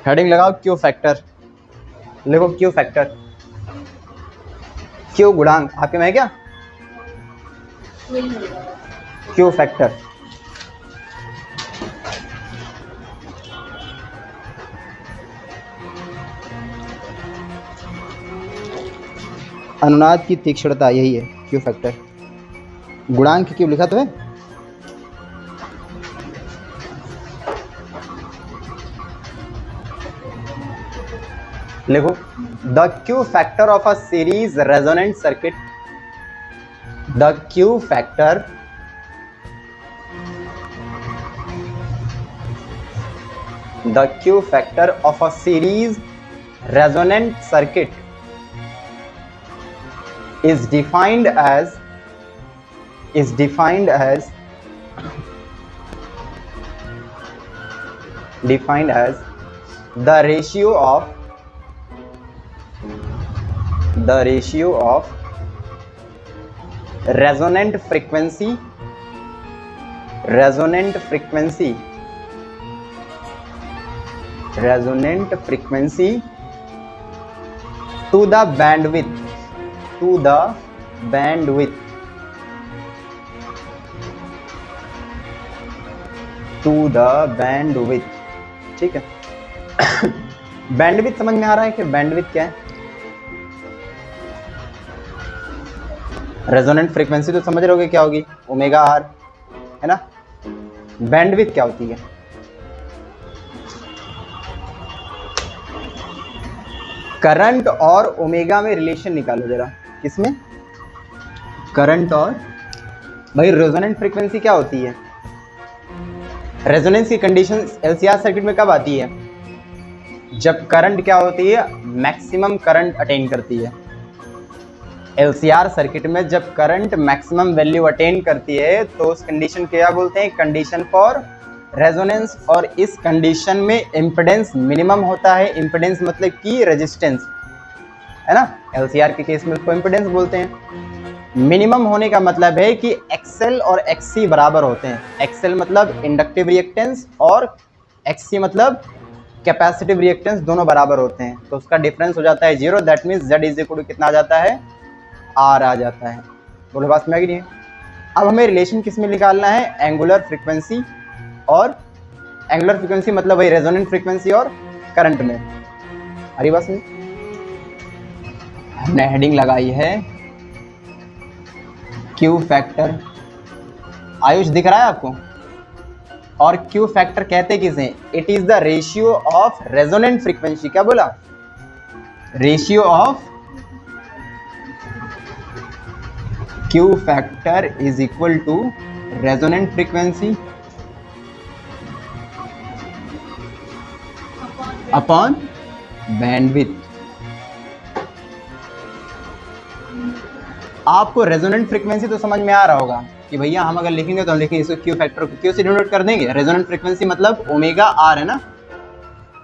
Heading लगाओ Q factor, लिखो Q factor. Q गुणांक आपके में है क्या? Q factor. अनुनाद की तीक्ष्णता यही है क्यू फैक्टर। गुणांक क्यों लिखा तो है? लिखो the Q factor of a series resonant circuit, the Q factor of a series resonant circuit is defined as the ratio of resonant frequency to the bandwidth ठीक है। बैंडविड्थ समझ में आ रहा है कि बैंडविड्थ क्या है? रेजोनेंट फ्रीक्वेंसी तो समझ रहोगे क्या होगी, ओमेगा आर, है ना। बैंडविड्थ क्या होती है? करंट और ओमेगा में रिलेशन निकालो जरा। किसमें? करंट और, भाई रेजोनेंट फ्रीक्वेंसी क्या होती है? रेजोनेंस की कंडीशन एलसीआर सर्किट में कब आती है? जब करंट क्या होती है? मैक्सिमम करंट अटेन करती है। एलसीआर सर्किट में जब करंट मैक्सिमम वैल्यू अटेन करती है तो उस कंडीशन को क्या बोलते हैं? Condition for resonance. और इस कंडीशन में इम्पीडेंस मिनिमम होता है। इम्पीडेंस मतलब कि रेजिस्टेंस, है ना। एलसीआर के केस में उसको इम्पीडेंस बोलते हैं। मिनिमम होने का मतलब है कि एक्सएल और एक्ससी बराबर होते हैं। एक्सएल मतलब इंडक्टिव रिएक्टेंस और एक्ससी मतलब कैपेसिटिव रिएक्टेंस, दोनों बराबर होते हैं। तो उसका डिफरेंस हो जाता है 0। That means Z is equal to कितना आ जाता है? R आ जाता है। बोलो बात में आ गई नहीं है? अब हमें रिलेशन किस में निकालना है? एंगुलर फ्रीक्वेंसी और एंगुलर फ्रीक्वेंसी मतलब वही रेजोनेंट फ्रीक्वेंसी और करंट में। हरी बात में हमने हेडिंग लगाई है क्यू फैक्टर। आयुष दिख रहा है आपको? और क्यू फैक्टर कहते किसे? It is the ratio of resonant frequency. क्या बोला? Ratio of Q factor is equal to resonant frequency upon bandwidth. आपको रेजोनेंट फ्रीक्वेंसी तो समझ में आ रहा होगा कि भैया हम अगर लिखेंगे तो हम लिखेंगे इसको क्यू फैक्टर को क्यू से डिनोट कर देंगे। रेजोनेंट फ्रीक्वेंसी मतलब ओमेगा आर, है ना।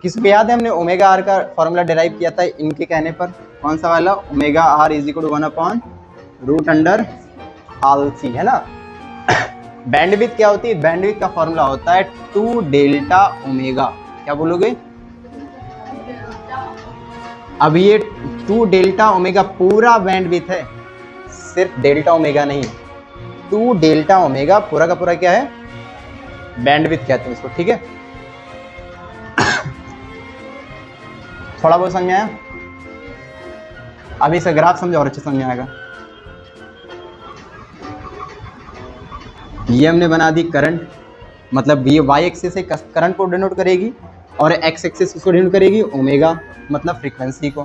किसको याद है? हमने ओमेगा आर का फॉर्मूला डिराइव किया था इनके कहने पर। कौन सा वाला? Omega R is equal to 1/√C, है ना। बैंडविड्थ क्या होती है? बैंडविड्थ का फॉर्मूला होता है 2 डेल्टा ओमेगा। क्या बोलोगे? अब ये 2 डेल्टा ओमेगा पूरा बैंडविड्थ है, सिर्फ डेल्टा ओमेगा नहीं। 2 डेल्टा ओमेगा पूरा का पूरा क्या है? बैंडविड्थ कहते हैं इसको, ठीक है। थोड़ा बहुत समझ में आया? अभी इसका ग्राफ समझो और अच्छे समझ में आएगा। ये हमने बना दी करंट, मतलब ये वाई एक्सिस से करंट को डिनोट करेगी और एक्स एक्सिस इसको डिनोट करेगी ओमेगा मतलब फ्रीक्वेंसी को,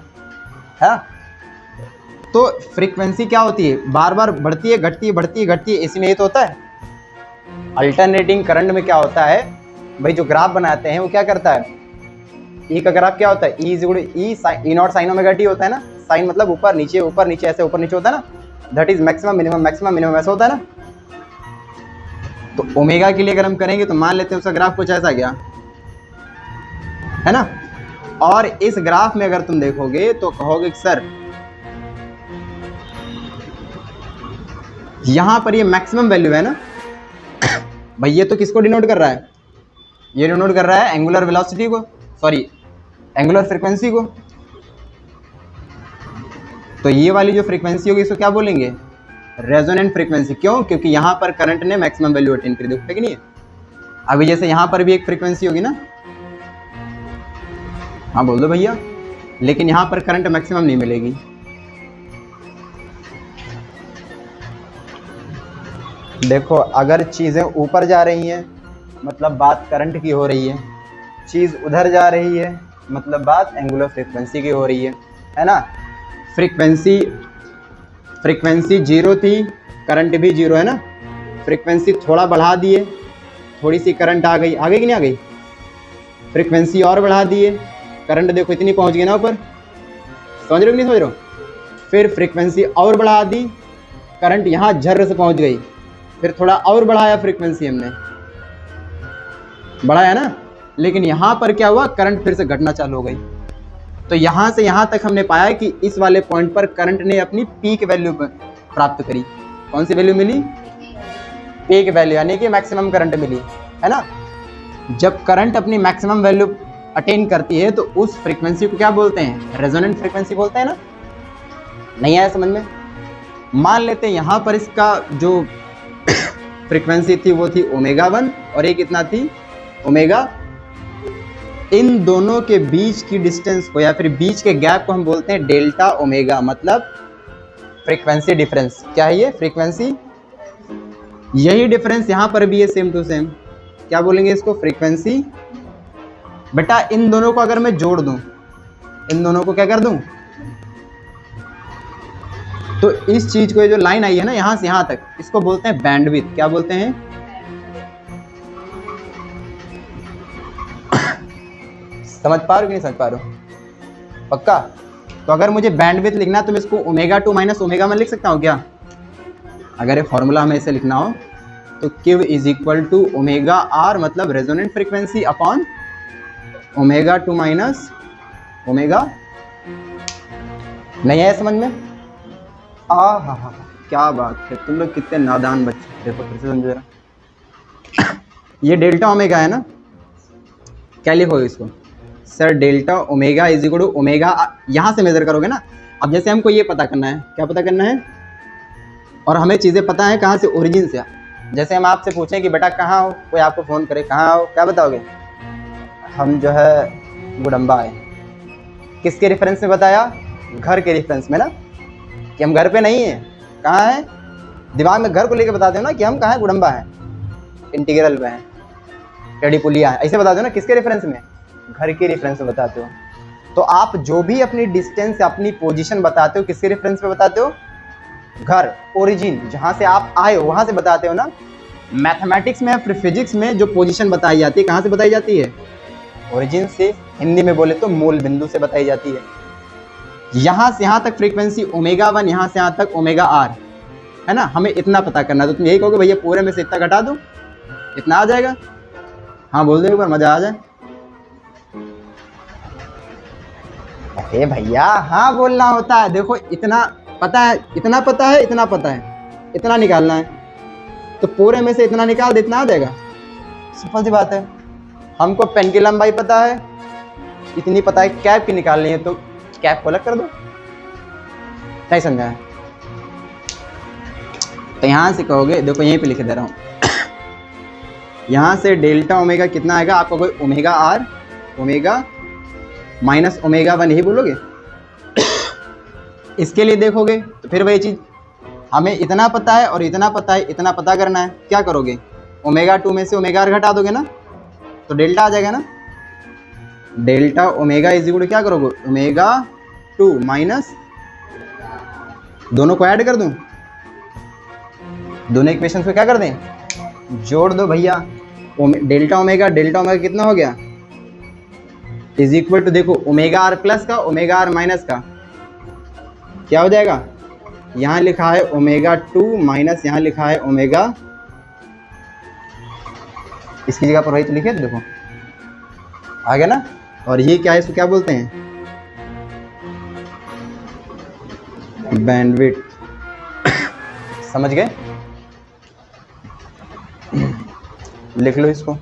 है। तो फ्रीक्वेंसी क्या होती है? बार बार बढ़ती है, घटती है, बढ़ती है, घटती है। इसी में ये तो होता है। अल्टरनेटिंग करंट में क्या होता है भाई? जो ग्राफ बनाते हैं वो क्या करता है? ई का ग्राफ क्या होता है? ई नॉट साइन ओमेगा टी होता है ना। साइन मतलब ऊपर नीचे, ऐसे ऊपर नीचे होता है ना। दैट इज मैक्सिमम मिनिमम, ऐसा होता है ना। तो ओमेगा के लिए अगर हम करेंगे तो मान लेते हैं उसका ग्राफ कुछ ऐसा गया, है ना। और इस ग्राफ में अगर तुम देखोगे तो कहोगे सर यहां पर ये मैक्सिमम वैल्यू है ना। भाई ये तो किसको डिनोट कर रहा है? ये डिनोट कर रहा है एंगुलर वेलोसिटी को, सॉरी एंगुलर फ्रीक्वेंसी को। तो ये वाली जो फ्रीक्वेंसी होगी इसको क्या बोलेंगे? Resonant frequency. क्यों? क्योंकि यहाँ पर करंट ने मैक्सिमम वैल्यू अटेन करी। देखो कि नहीं है? अभी जैसे यहाँ पर भी एक फ्रीक्वेंसी होगी ना, हाँ बोल दो भैया, लेकिन यहाँ पर करंट मैक्सिमम नहीं मिलेगी। देखो अगर चीज़ें ऊपर जा रही हैं मतलब बात करंट की हो रही है, चीज़ उधर जा रही है मतलब बात एंगुलर फ्रीक्वेंसी की हो रही है ना? फ्रीक्वेंसी जीरो थी, करंट भी जीरो है ना? फ्रीक्वेंसी थोड़ा बढ़ा दिए, थोड़ी सी करंट आ गई कि नहीं आ गई? फ्रीक्वेंसी और बढ़ा दिए, करंट देखो इतनी पहुंच गई ना ऊपर। समझ रहे हो कि नहीं समझ रहे हो? फिर फ्रीक्वेंसी और बढ़ा दी, करंट यहाँ झर्र से पहुंच गई। फिर थोड़ा और बढ़ाया फ्रीक्वेंसी हमने, बढ़ाया ना, लेकिन यहाँ पर क्या हुआ? करंट फिर से घटना चालू हो गई। तो यहाँ से यहाँ तक हमने पाया कि इस वाले पॉइंट पर करंट ने अपनी पीक वैल्यू प्राप्त करी। कौन सी वैल्यू मिली? पीक वैल्यू, यानी कि मैक्सिमम करंट मिली, है ना? जब करंट अपनी मैक्सिमम वैल्यू अटेन करती है तो उस फ्रीक्वेंसी को क्या बोलते हैं? रेजोनेंट फ्रीक्वेंसी बोलते हैं ना? नहीं आया समझ में? मान लेते हैं यहाँ पर इसका जो फ्रीक्वेंसी थी वो थी ω1 और एक कितना थी? ओमेगा। इन दोनों के बीच की डिस्टेंस को या फिर बीच के गैप को हम बोलते हैं डेल्टा ओमेगा, मतलब फ्रीक्वेंसी डिफरेंस। क्या है ये? फ्रीक्वेंसी। यही डिफरेंस यहाँ पर भी है, सेम टू सेम। क्या बोलेंगे इसको? फ्रीक्वेंसी। बेटा इन दोनों को अगर मैं जोड़ दूं, इन दोनों को क्या कर दूं, तो इस चीज को, ये जो लाइन आई है ना यहां से यहां तक, इसको बोलते हैं बैंडविड्थ। क्या बोलते हैं? समझ पा रहे हो कि नहीं समझ पा रहे हो? पक्का? तो अगर मुझे बैंडविड्थ लिखना है तो मैं इसको ω2 माइनस ω1 लिख सकता हूँ क्या? अगर ये फॉर्मूला हमें इसे लिखना हो तो Q is equal to ω/r, मतलब resonant frequency upon ω2 minus omega. नहीं है समझ में? हा, क्या बात है, तुम लोग कितने नादान बच्चे। देखो फिर से समझो जरा। ये डेल्टा ओमेगा है ना? क्या लिखोगे इसको? Sir delta omega is equal to omega, यहाँ से मेजर करोगे ना। अब जैसे हमको ये पता करना है, क्या पता करना है? और हमें चीज़ें पता है कहाँ से? ओरिजिन से। जैसे हम आपसे पूछें कि बेटा कहाँ हो, कोई आपको फ़ोन करे कहाँ हो, क्या बताओगे? हम जो है गुडम्बा है। किसके रेफरेंस में बताया? घर के रेफरेंस में ना, कि हम घर पे नहीं हैं। कहाँ है? दिमाग में घर को लेके बताते हो ना कि हम कहाँ हैं? गुडम्बा है, इंटीग्रल में है, टेढ़ी पुलिया है, ऐसे बताते हो ना। किसके रेफरेंस में? घर के रेफरेंस में बताते हो। तो आप जो भी अपनी डिस्टेंस, अपनी पोजीशन बताते हो, किसके रेफरेंस में बताते हो? घर, ओरिजिन, जहाँ से आप आए हो वहाँ से बताते हो ना। मैथमेटिक्स में या फिर फिजिक्स में जो पोजीशन बताई जाती है, कहाँ से बताई जाती है? ओरिजिन से। हिंदी में बोले तो मूल बिंदु से बताई जाती है। यहाँ से यहाँ तक फ्रीक्वेंसी ω1, यहाँ से यहाँ तक ω/r, है ना? हमें इतना पता करना है। तो तुम यही कहोगे भैया पूरे में से इतना घटा दो, इतना आ जाएगा। हाँ बोल दो एक बार, मजा आ जाए। अरे भैया हाँ बोलना होता है। देखो इतना पता है, इतना पता है, इतना पता है, इतना निकालना है, तो पूरे में से इतना निकाल दे, इतना आ जाएगा। सिंपल सी बात है। हमको पेन की लंबाई पता है, इतनी पता है, कैप की निकालनी है तो कैप को अलग कर दो। नहीं समझा है? तो यहाँ से कहोगे, देखो यहीं पे लिख दे रहा हूँ, यहाँ से डेल्टा ओमेगा कितना आएगा? आपको कोई ω/r, ओमेगा माइनस ω1 यही बोलोगे। इसके लिए देखोगे तो फिर वही चीज़, हमें इतना पता है और इतना पता है, इतना पता करना है। क्या करोगे? ω2 में से ω/r घटा दोगे ना, तो डेल्टा आ जाएगा ना। Delta omega is equal to क्या करोगे? ω2 माइनस, दोनों को ऐड कर दूं, दोनों इक्वेशंस को क्या कर दें? जोड़ दो भैया। डेल्टा ओमेगा कितना हो गया? इज इक्वल टू, देखो ω/r प्लस का ω/r माइनस का क्या हो जाएगा? यहाँ लिखा है ω2 माइनस यहाँ लिखा है ओमेगा, इसकी जगह पर वही तो लिखे, देखो आ गया ना। और ये क्या है, इसको क्या बोलते हैं? बैंडविड्थ। समझ गए? लिख लो इसको।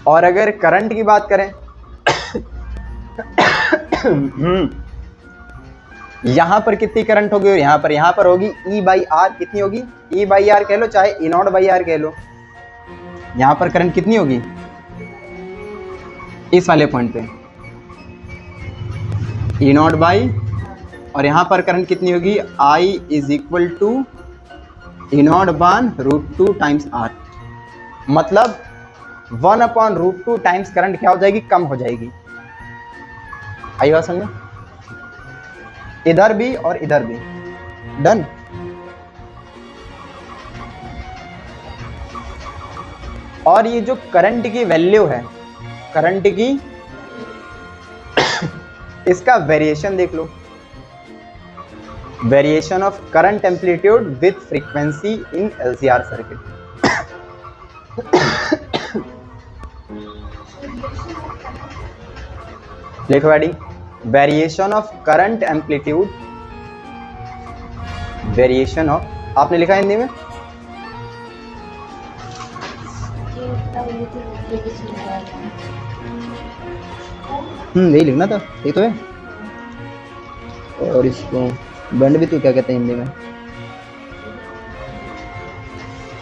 और अगर करंट की बात करें यहां पर कितनी करंट होगी और यहां पर होगी E बाई आर। कितनी होगी? E बाई आर कह लो चाहे E नॉट बाई आर कह लो। यहां पर करंट कितनी होगी इस वाले पॉइंट पे? E नॉट बाई, और यहां पर करंट कितनी होगी? I is equal to E naught बान √2 टाइम्स आर। मतलब 1/√2 टाइम्स करंट क्या हो जाएगी? कम हो जाएगी। आई बात समझ? इधर भी और इधर भी। डन। और ये जो करंट की वैल्यू है, करंट की इसका वेरिएशन देख लो। Variation of current amplitude with frequency in LCR circuit. देखो adding, variation of current amplitude, variation of, आपने लिखा हिंदी में? यही लिखना था, ये तो है। और इसको बैंड भी तो क्या कहते हैं हिंदी में?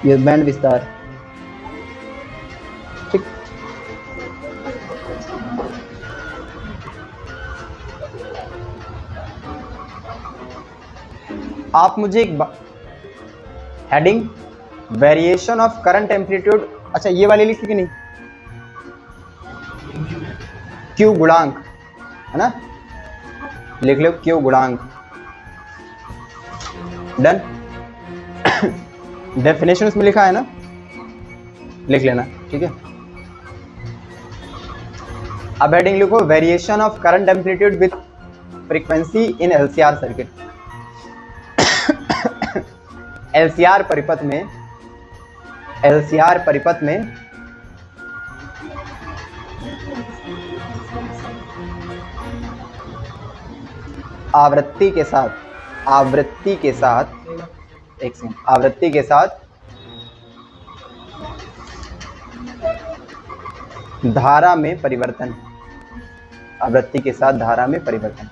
ये बैंड विस्तार। ठीक। आप मुझे एक heading variation of current amplitude, अच्छा ये वाली लिखी कि नहीं? क्यू गुणांक है ना, लिख लो क्यू गुणांक। डन। डेफिनेशन उसमें लिखा है ना, लिख लेना। ठीक है। अब हेडिंग लिखो variation of current amplitude with frequency in LCR circuit. LCR परिपथ में, LCR परिपथ में आवृत्ति के साथ, आवृत्ति के साथ, एक सेकंड, आवृत्ति के साथ धारा में परिवर्तन, आवृत्ति के साथ धारा में परिवर्तन।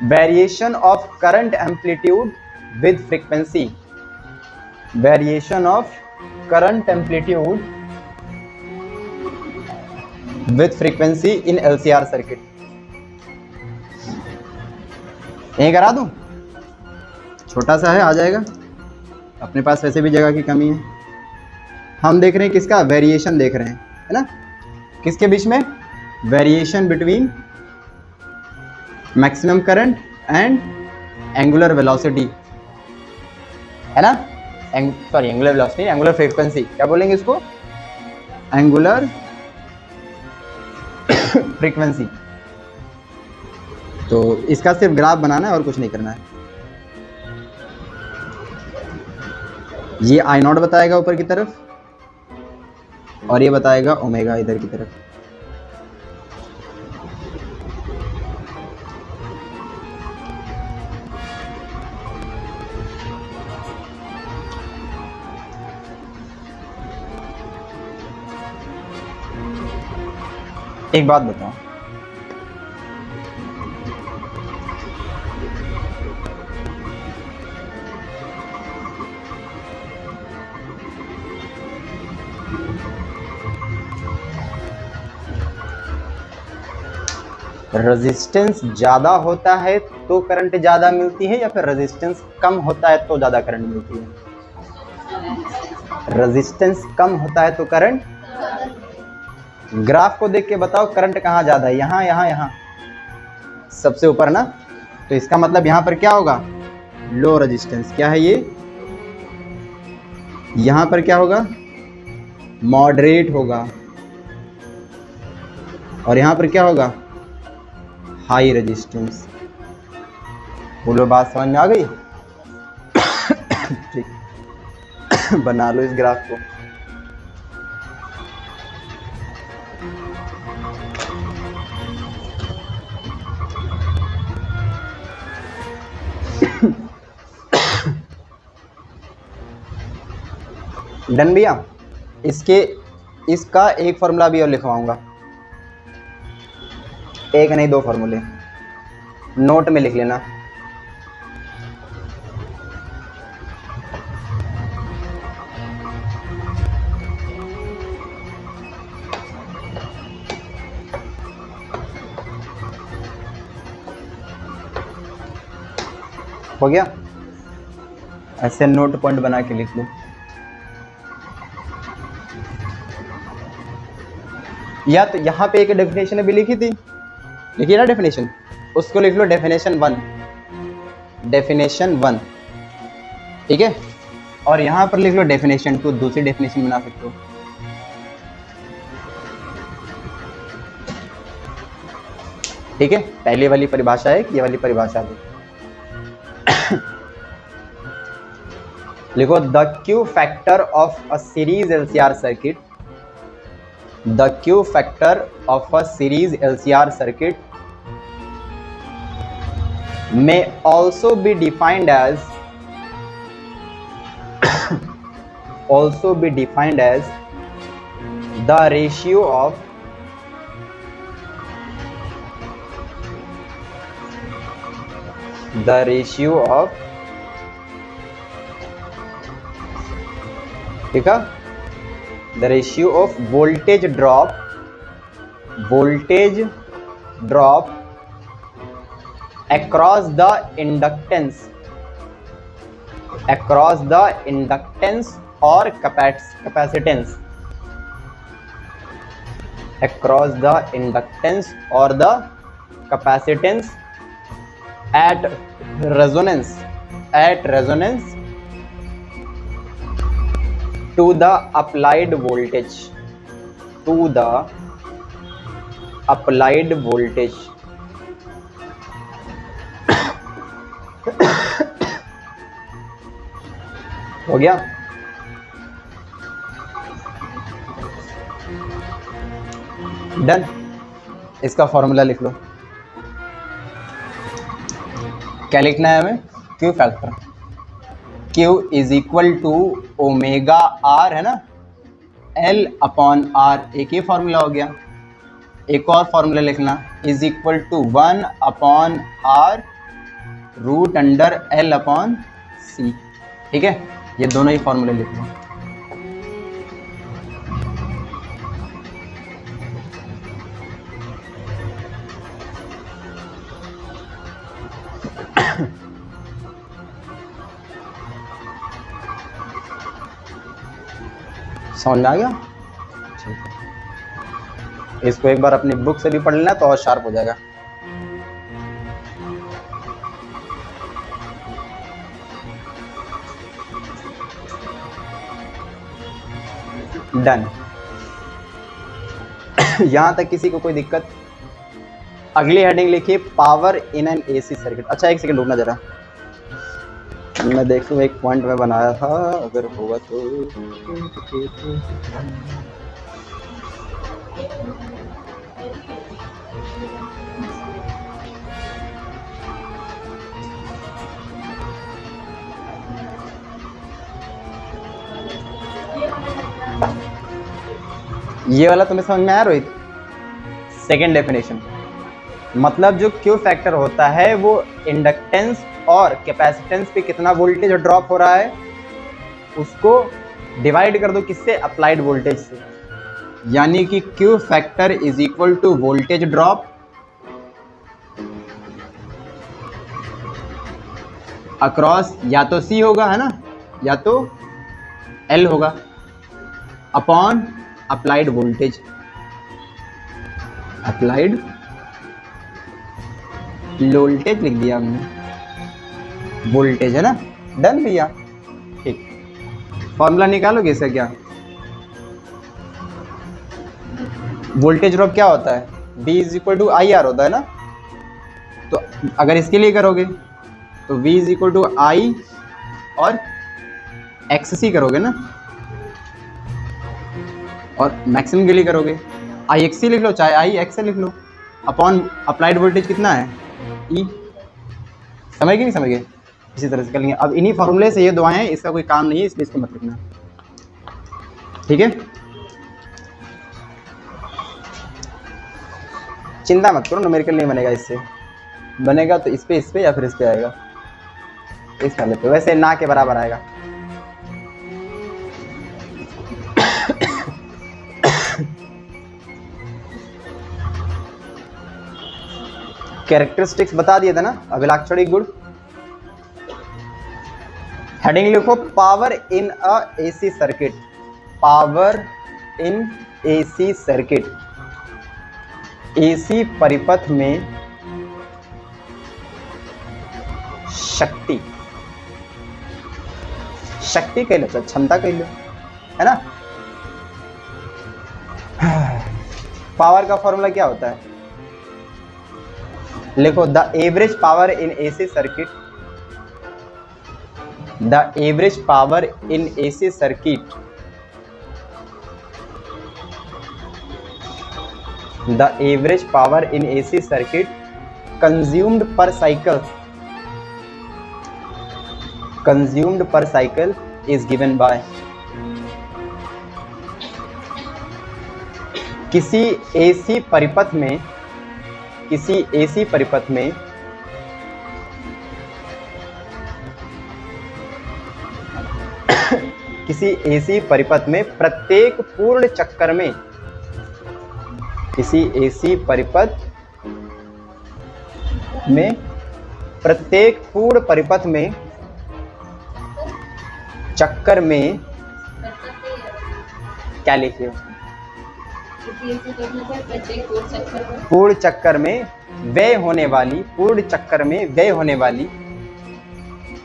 Variation of current amplitude with frequency, variation of current amplitude with frequency in LCR circuit. यहीं करा दूं? छोटा सा है, आ जाएगा। अपने पास वैसे भी जगह की कमी है। हम देख रहे हैं किसका? वेरिएशन देख रहे हैं, है ना? किसके बीच में? Variation between maximum current and angular velocity, है ना? Sorry, angular velocity, angular frequency, क्या बोलेंगे इसको? Angular frequency. तो इसका सिर्फ ग्राफ बनाना है और कुछ नहीं करना है। ये I0 बताएगा ऊपर की तरफ और ये बताएगा ओमेगा इधर की तरफ। एक बात बताओ, रेजिस्टेंस ज्यादा होता है तो करंट ज्यादा मिलती है या फिर रेजिस्टेंस कम होता है तो ज्यादा करंट मिलती है? रेजिस्टेंस कम होता है तो करंट। ग्राफ को देख के बताओ करंट कहाँ ज्यादा है? यहाँ, यहाँ, यहाँ, सबसे ऊपर ना। तो इसका मतलब यहाँ पर क्या होगा? Low resistance. क्या है ये? यहाँ पर क्या होगा? मॉडरेट होगा। और यहाँ पर क्या होगा? High resistance. बोलो, बात समझ में आ गई? ठीक, बना लो इस ग्राफ को। डन भैया। इसका एक फॉर्मूला भी और लिखवाऊंगा। एक नहीं, 2 फॉर्मूले, नोट में लिख लेना। हो गया? ऐसे नोट पॉइंट बना के लिख लो। या तो यहाँ पे एक डेफिनेशन भी लिखी थी, लिखिए ना डेफिनेशन, उसको लिख लो डेफिनेशन 1, डेफिनेशन 1, ठीक है। और यहाँ पर लिख लो डेफिनेशन 2, दूसरी डेफिनेशन बना सकते हो। ठीक है, पहले वाली परिभाषा है, ये वाली परिभाषा है। लिखो the Q factor of a series LCR circuit, the Q factor of a series LCR circuit may also be defined as the ratio of ठीक है, the ratio of voltage drop across the inductance or capacitance, across the inductance or the capacitance at resonance to the applied voltage, हो गया? Done. इसका formula लिख लो। क्या लिखना है हमें? Q factor, Q is equal to omega R, है ना, L अपॉन R, एक ही फॉर्मूला हो गया। एक और फॉर्मूला लिखना, is equal to 1 upon R root under L upon C, ठीक है। ये दोनों ही फॉर्मूले लिख लो। समझ में आ गया? इसको एक बार अपनी बुक से भी पढ़ लेना तो और शार्प हो जाएगा। डन। यहां तक किसी को कोई दिक्कत? अगली हेडिंग लिखिए power in an AC circuit. अच्छा एक सेकंड रुकना जरा, मैं देखूं एक पॉइंट में बनाया था, अगर होगा तो। ये वाला तुम्हें समझ में आया रोहित? सेकेंड डेफिनेशन, मतलब जो क्यू फैक्टर होता है वो इंडक्टेंस और कैपेसिटेंस पे कितना वोल्टेज ड्रॉप हो रहा है उसको डिवाइड कर दो किससे? अप्लाइड वोल्टेज से। यानी कि Q factor is equal to voltage drop across, या तो C होगा, है ना, या तो L होगा, upon applied voltage, applied voltage लिख दिया हमने, वोल्टेज है ना। डन भैया, ठीक। फॉर्मूला निकालोगे इसका? क्या वोल्टेज ड्रॉप क्या होता है? V is equal to I R होता है ना। तो अगर इसके लिए करोगे तो V इज इक्वल टू आई और XC करोगे ना, और मैक्सिमम के लिए करोगे IXC लिख लो, चाहे IXL लिख लो, अपॉन अप्लाइड वोल्टेज कितना है? E। समझ गए नहीं समझ गए? इसी तरह से कर लेंगे। अब इन्हीं फॉर्मूले से ये दुआएं हैं, इसका कोई काम नहीं है इसलिए इसको मत लिखना, ठीक है। चिंता मत करो, न्यूमेरिकल नहीं बनेगा इससे, बनेगा तो इस पे या फिर इस पे आएगा, इस वाले पे, वैसे ना के बराबर आएगा। कैरेक्टरिस्टिक्स बता दिए थे ना, अभिलाक्षणिक गुण। हेडिंग लिखो power in a AC circuit, power in AC circuit, AC परिपथ में शक्ति, शक्ति कह लो, क्षमता कह लो, है ना। पावर का फॉर्मूला क्या होता है, लिखो the average power in AC circuit, the average power in AC circuit, the average power in AC circuit consumed पर साइकिल, कंज्यूम्ड पर साइकिल इज गिवन बाय, किसी एसी परिपथ में, किसी एसी परिपथ में किसी एसी परिपथ में प्रत्येक पूर्ण चक्कर में, किसी एसी परिपथ में प्रत्येक पूर्ण परिपथ में चक्कर में क्या लिखे, पूर्ण चक्कर में व्यय होने वाली, पूर्ण चक्कर में व्यय होने वाली,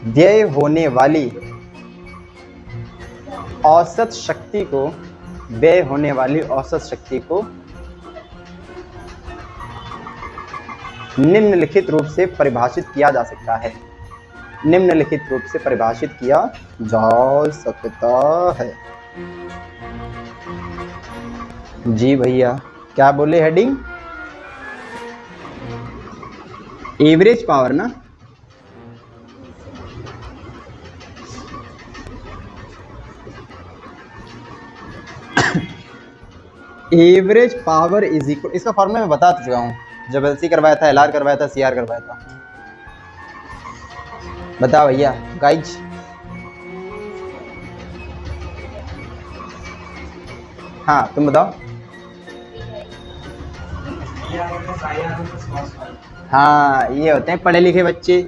व्यय होने वाली औसत शक्ति को, व्यय होने वाली औसत शक्ति को निम्नलिखित रूप से परिभाषित किया जा सकता है, निम्नलिखित रूप से परिभाषित किया जा सकता है। जी भैया क्या बोले, हेडिंग एवरेज पावर ना, एवरेज पावर इज इक्वल, इसका फॉर्मूला मैं बता चुका हूं, जब एलसी करवाया था, एलआर करवाया था, सीआर करवाया था। बताओ भैया गाइज, हाँ तुम बताओ। हाँ ये होते हैं पढ़े लिखे बच्चे।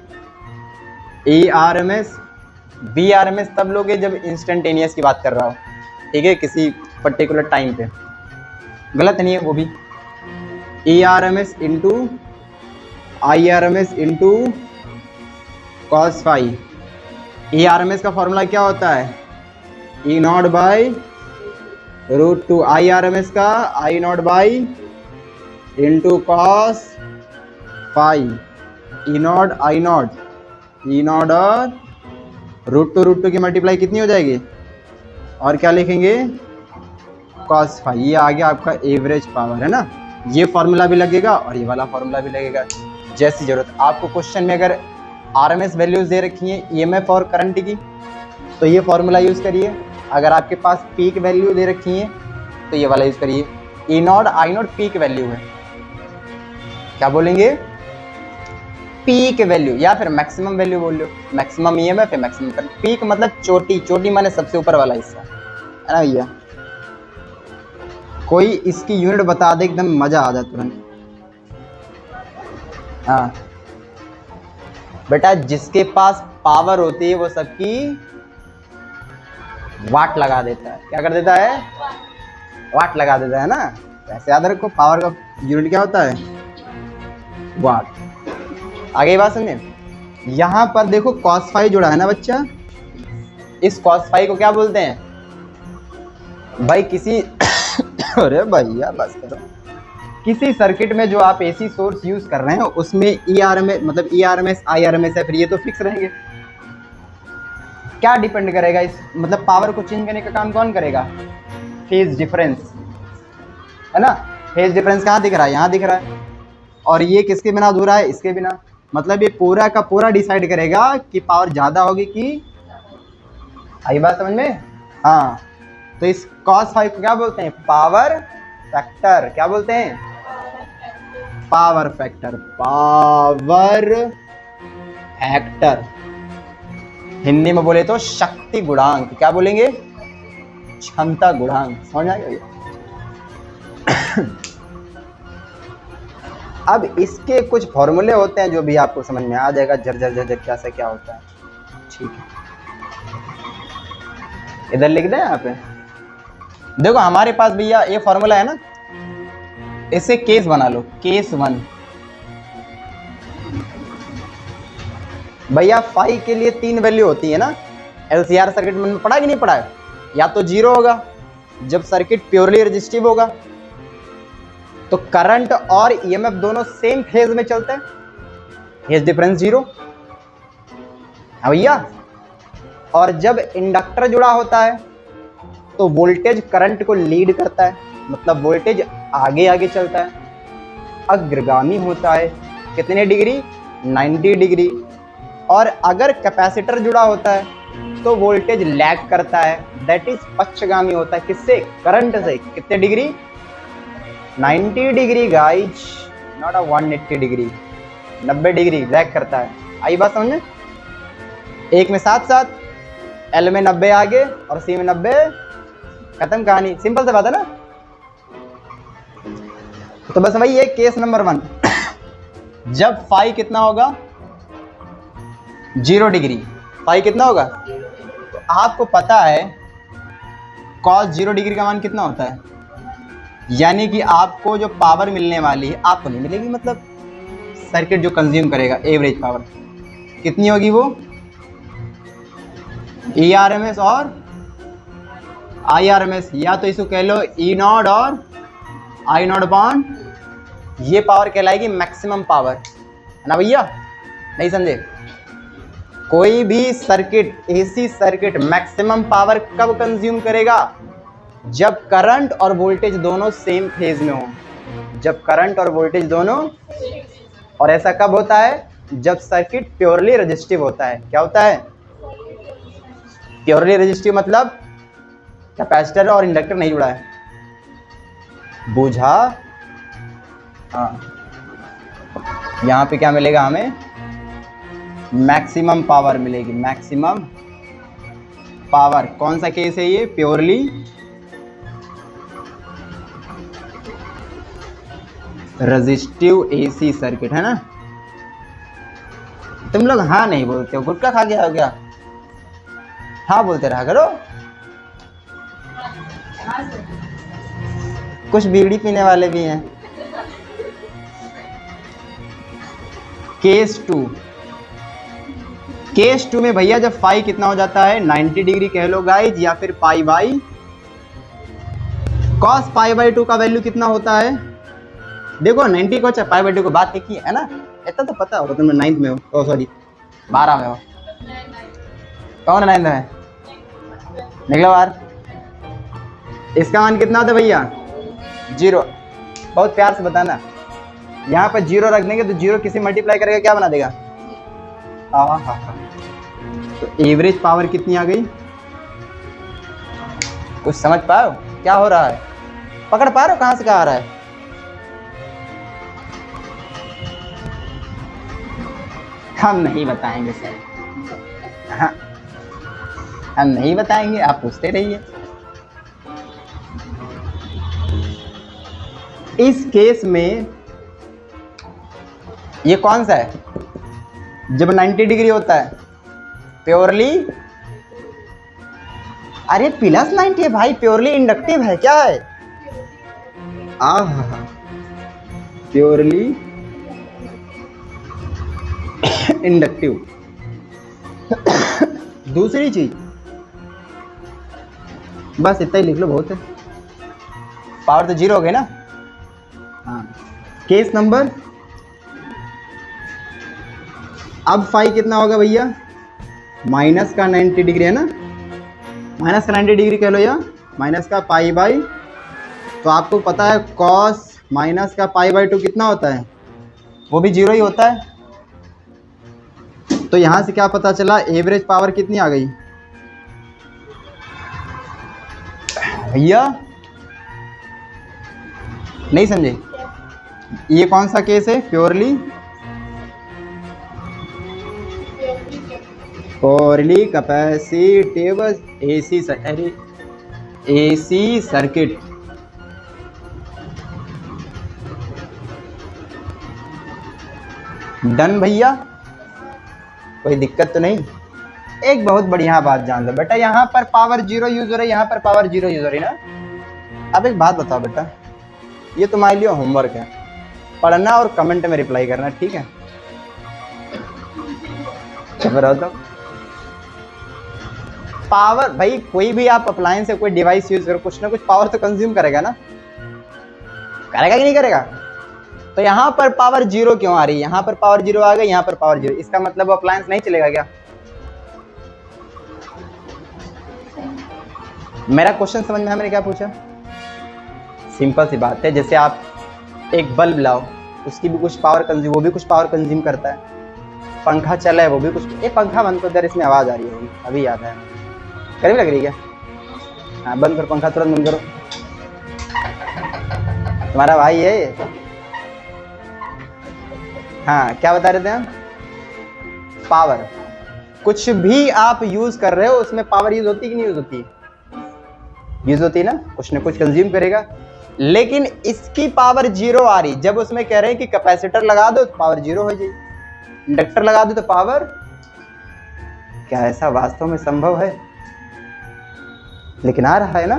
ARMS VRMS तब लोगे जब इंस्टेंटेनियस की बात कर रहा हो, ठीक है, किसी पर्टिकुलर टाइम पे, गलत नहीं है वो भी। ARMS into IRMS into cos phi. ARMS का फॉर्मूला क्या होता है, E नॉट बाई √2, IRMS का I naught by into cos phi, E naught I naught, E naught और √2 की मल्टीप्लाई कितनी हो जाएगी, और क्या लिखेंगे cos फाई। ये आ गया आपका एवरेज पावर, है ना। ये फॉर्मूला भी लगेगा और ये वाला फॉर्मूला भी लगेगा, जैसी जरूरत। आपको क्वेश्चन में अगर RMS वैल्यूज दे रखी है EMF और करंट की, तो ये फॉर्मूला यूज करिए। अगर आपके पास पीक वैल्यू दे रखी है तो ये वाला यूज करिए। E naught I not peak value है, क्या बोलेंगे, पीक वैल्यू, या फिर मैक्सिमम वैल्यू बोल लो, मैक्सिमम EMF है, मैक्सिमम करंट। पीक मतलब चोटी, चोटी माने सबसे ऊपर वाला हिस्सा, है ना भैया। कोई इसकी यूनिट बता दे, एकदम मजा आ जाए तुरंत। हाँ बेटा, जिसके पास पावर होती है वो सबकी वाट लगा देता है, क्या कर देता है, वाट लगा देता है ना। ऐसे याद रखो, पावर का यूनिट क्या होता है, वाट। आगे बात समझे। यहां पर देखो cos फाई जुड़ा है ना बच्चा, इस cos फाई को क्या बोलते हैं भाई, किसी अरे भैया बस करो, किसी सर्किट में जो आप एसी सोर्स यूज कर रहे हैं उसमें ERMS मतलब ERMS IRMS है, फिर ये तो फिक्स रहेंगे। क्या डिपेंड करेगा इस, मतलब पावर को चेंज करने का काम कौन करेगा, फेज डिफरेंस, है ना। फेज डिफरेंस कहाँ दिख रहा है, यहाँ दिख रहा है, और ये किसके बिना अधूरा है, इसके बिना। मतलब ये पूरा का पूरा डिसाइड करेगा कि पावर ज्यादा होगी कि, आई बात समझ में। हाँ तो इस cos फाई को क्या बोलते हैं, पावर फैक्टर, क्या बोलते हैं, power factor, power factor Hindi में बोले तो शक्ति गुणांक। क्या बोलेंगे? क्षमता गुणांक। समझ आ गया? अब इसके कुछ फॉर्मूले होते हैं जो भी आपको समझ में आ जाएगा। जर्जर जर्जर क्या से क्या होता है। ठीक है, इधर लिख दें यहाँ पे। देखो हमारे पास भैया ये फॉर्मूला है ना, इसे केस बना लो, केस 1। भैया फाई के लिए 3 वैल्यू होती है ना, एलसीआर सर्किट में पढ़ा कि नहीं पढ़ा है? या तो 0 होगा जब सर्किट प्योरली रेजिस्टिव होगा, तो करंट और ईएमएफ दोनों सेम फेज में चलते हैं, फेज डिफरेंस 0 है भैया। और जब इंडक्टर जुड़ा होता है तो वोल्टेज करंट को लीड करता है, मतलब वोल्टेज आगे आगे चलता है, अग्रगामी होता है। कितने डिग्री? 90 डिग्री। और अगर कैपेसिटर जुड़ा होता है तो वोल्टेज लैग करता है, दैट इज पक्षगामी होता है। किससे? करंट से। कितने degree? 90 degree guys, not a 180 degree. 90 degree lag करता है। आई बात समझ? एक में साथ साथ, एल में 90 आगे और सी में 90, खत्म कहानी। सिंपल सी बात है ना। तो बस वही है केस नंबर 1। जब फाई कितना होगा? 0 डिग्री। फाई कितना होगा? तो आपको पता है कॉस 0 डिग्री का मान कितना होता है, यानी कि आपको जो पावर मिलने वाली है आपको नहीं मिलेगी, मतलब सर्किट जो कंज्यूम करेगा एवरेज पावर कितनी होगी? वो ERMS और IRMS, या तो इसको कह लो E नॉट और I नॉट अपॉन, ये पावर कहलाएगी मैक्सिमम पावर, है ना भैया? नहीं समझे? कोई भी circuit, AC circuit maximum power कब कंज्यूम करेगा? जब करंट और वोल्टेज दोनों सेम फेज में हो, जब करंट और वोल्टेज दोनों। और ऐसा कब होता है? जब सर्किट प्योरली रेजिस्टिव होता है। क्या होता है? प्योरली रेजिस्टिव मतलब कैपेसिटर और इंडक्टर नहीं जुड़ा है। बुझा? हाँ, यहां पे क्या मिलेगा हमें? मैक्सिमम पावर मिलेगी, मैक्सिमम पावर। कौन सा केस है ये? प्योरली रेजिस्टिव एसी सर्किट, है ना? तुम लोग हाँ नहीं बोलते हो, गुटखा खा गया हो क्या? हाँ बोलते रहा करो। कुछ बीड़ी पीने वाले भी हैं। केस 2, केस 2 में भैया जब फाई कितना हो जाता है? 90 डिग्री कह लो गाइज, या फिर pi by cos pi by 2 का वैल्यू कितना होता है? देखो 90 को पाई बाई 2 को बात की है ना, इतना तो पता होगा। तुम 9th में हो, ओ सॉरी 12 में हो। कौन 9th में? निकलो बाहर। इसका मान कितना होता है भैया? 0। बहुत प्यार से बताना, यहाँ पर 0 रख देंगे तो 0 किसी मल्टीप्लाई करेगा क्या बना देगा? तो एवरेज पावर कितनी आ गई? कुछ समझ पाओ क्या हो रहा है? पकड़ पा रहे हो कहां से कहां आ रहा है? हम नहीं बताएंगे सर, हाँ हम नहीं बताएंगे, आप पूछते रहिए। इस केस में ये कौन सा है? जब 90 डिग्री होता है प्योरली, अरे प्लस 90 है भाई, प्योरली इंडक्टिव है। क्या है? Purely inductive. दूसरी चीज बस इतना ही लिख लो, बहुत है। पावर तो 0 हो गई ना। हाँ, केस नंबर, अब फाई कितना होगा भैया? माइनस का 90 डिग्री है ना, माइनस का 90 डिग्री कह लो, या माइनस का पाई बाई, तो आपको पता है कॉस माइनस का पाई बाई 2 कितना होता है? वो भी 0 ही होता है। तो यहां से क्या पता चला? एवरेज पावर कितनी आ गई भैया? नहीं समझे? ये कौन सा केस है? Purely capacitive AC circuit. Done भैया, कोई दिक्कत तो नहीं। एक बहुत बढ़िया बात जान लो बेटा, यहाँ पर पावर जीरो यूज हो रही है, यहाँ पर पावर जीरो यूज हो रही है ना। अब एक बात बताओ बेटा, ये तुम्हारे लिए होमवर्क है, पढ़ना और कमेंट में रिप्लाई करना, ठीक है? तो पावर भाई, कोई भी आप अप्लायंस से कोई डिवाइस यूज करो, कुछ ना कुछ पावर तो कंज्यूम करेगा ना, करेगा कि नहीं करेगा? तो यहाँ पर पावर जीरो क्यों आ रही है? यहाँ पर पावर जीरो आ गई, यहाँ पर पावर जीरो, इसका मतलब अप्लायंस नहीं चलेगा क्या? मेरा क्वेश्चन समझ में, मैंने क्या पूछा? सिंपल सी बात है, जैसे आप एक बल्ब लाओ, उसकी भी कुछ पावर कंज्यूम, वो भी कुछ पावर कंज्यूम करता है। पंखा चला है, वो भी कुछ। ये पंखा बंद कर दे, इसमें आवाज आ रही होगी, अभी याद है, करीब लग रही है क्या? हाँ बंद करो पंखा, तुरंत बंद करो। तुम्हारा भाई है ये। हाँ क्या बता रहे थे हम? पावर, कुछ भी आप यूज कर रहे हो उसमें पावर यूज होती है कि नहीं यूज होती? यूज होती है ना, कुछ ना कुछ कंज्यूम करेगा। लेकिन इसकी पावर जीरो आ रही, जब उसमें कह रहे हैं कि कैपेसिटर लगा दो तो पावर जीरो हो जाएगी, इंडक्टर लगा दो तो पावर। क्या ऐसा वास्तव में संभव है? लेकिन आ रहा है ना,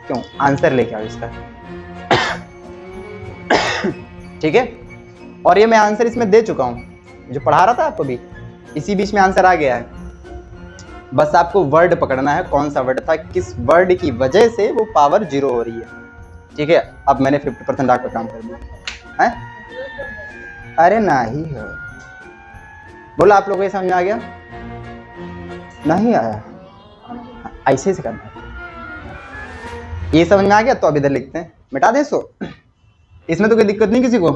क्यों? आंसर लेके आओ इसका। ठीक है, और ये मैं आंसर इसमें दे चुका हूं, जो पढ़ा रहा था आपको भी, इसी बीच में आंसर आ गया है। बस आपको वर्ड पकड़ना है, कौन सा वर्ड था, किस वर्ड की वजह से वो पावर जीरो हो रही है। ठीक है, अब मैंने 50% आपका काम कर दिया है। अरे नहीं है, बोला आप लोगों को ये समझ में आ गया? नहीं आया? ऐसे से करना है। ये समझ में आ गया तो अब इधर लिखते हैं, मिटा दें इसको, इसमें तो कोई दिक्कत नहीं किसी को।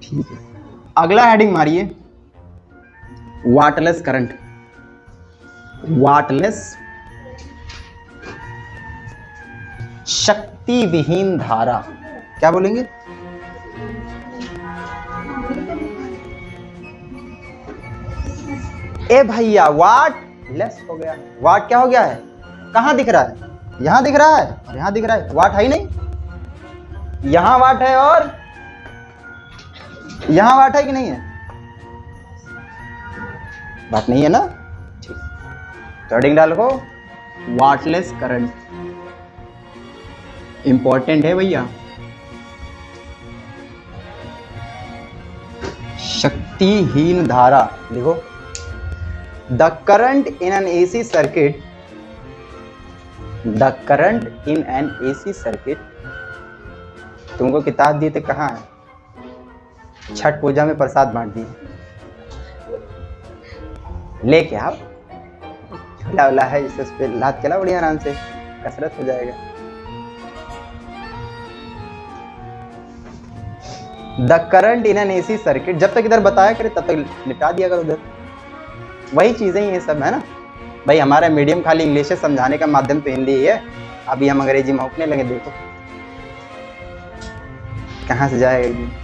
ठीक है, अगला हेडिंग मारिए, वाटलेस करंट। वाटलेस, शक्ति विहीन धारा। क्या बोलेंगे? ए भैया, वाट लेस हो गया। वाट क्या हो गया है? कहां दिख रहा है? यहां दिख रहा है और यहां दिख रहा है, वाट है ही नहीं। यहां वाट है और यहां वाट है कि नहीं है? बात नहीं है ना? ठीक, तो हेडिंग डालो, वाटलेस करंट। इंपॉर्टेंट है भैया, शक्तिहीन धारा। देखो, the current in an AC circuit, the current in an AC circuit. तुमको किताब दी थे, कहाँ है? छठ पूजा में प्रसाद बांट दी, लेके आओ। झूला उला है जिससे उस पर लात चला बढ़िया आराम से, कसरत हो जाएगा। The current in an AC circuit, जब तक इधर बताया करे तब तक निपटा दिया करो उधर। वही चीजें ये सब है ना भाई। हमारा मीडियम खाली इंग्लिश समझाने का माध्यम तो हिंदी ही है, अभी हम अंग्रेजी में उठने लगे। देखो कहां से जाएगा।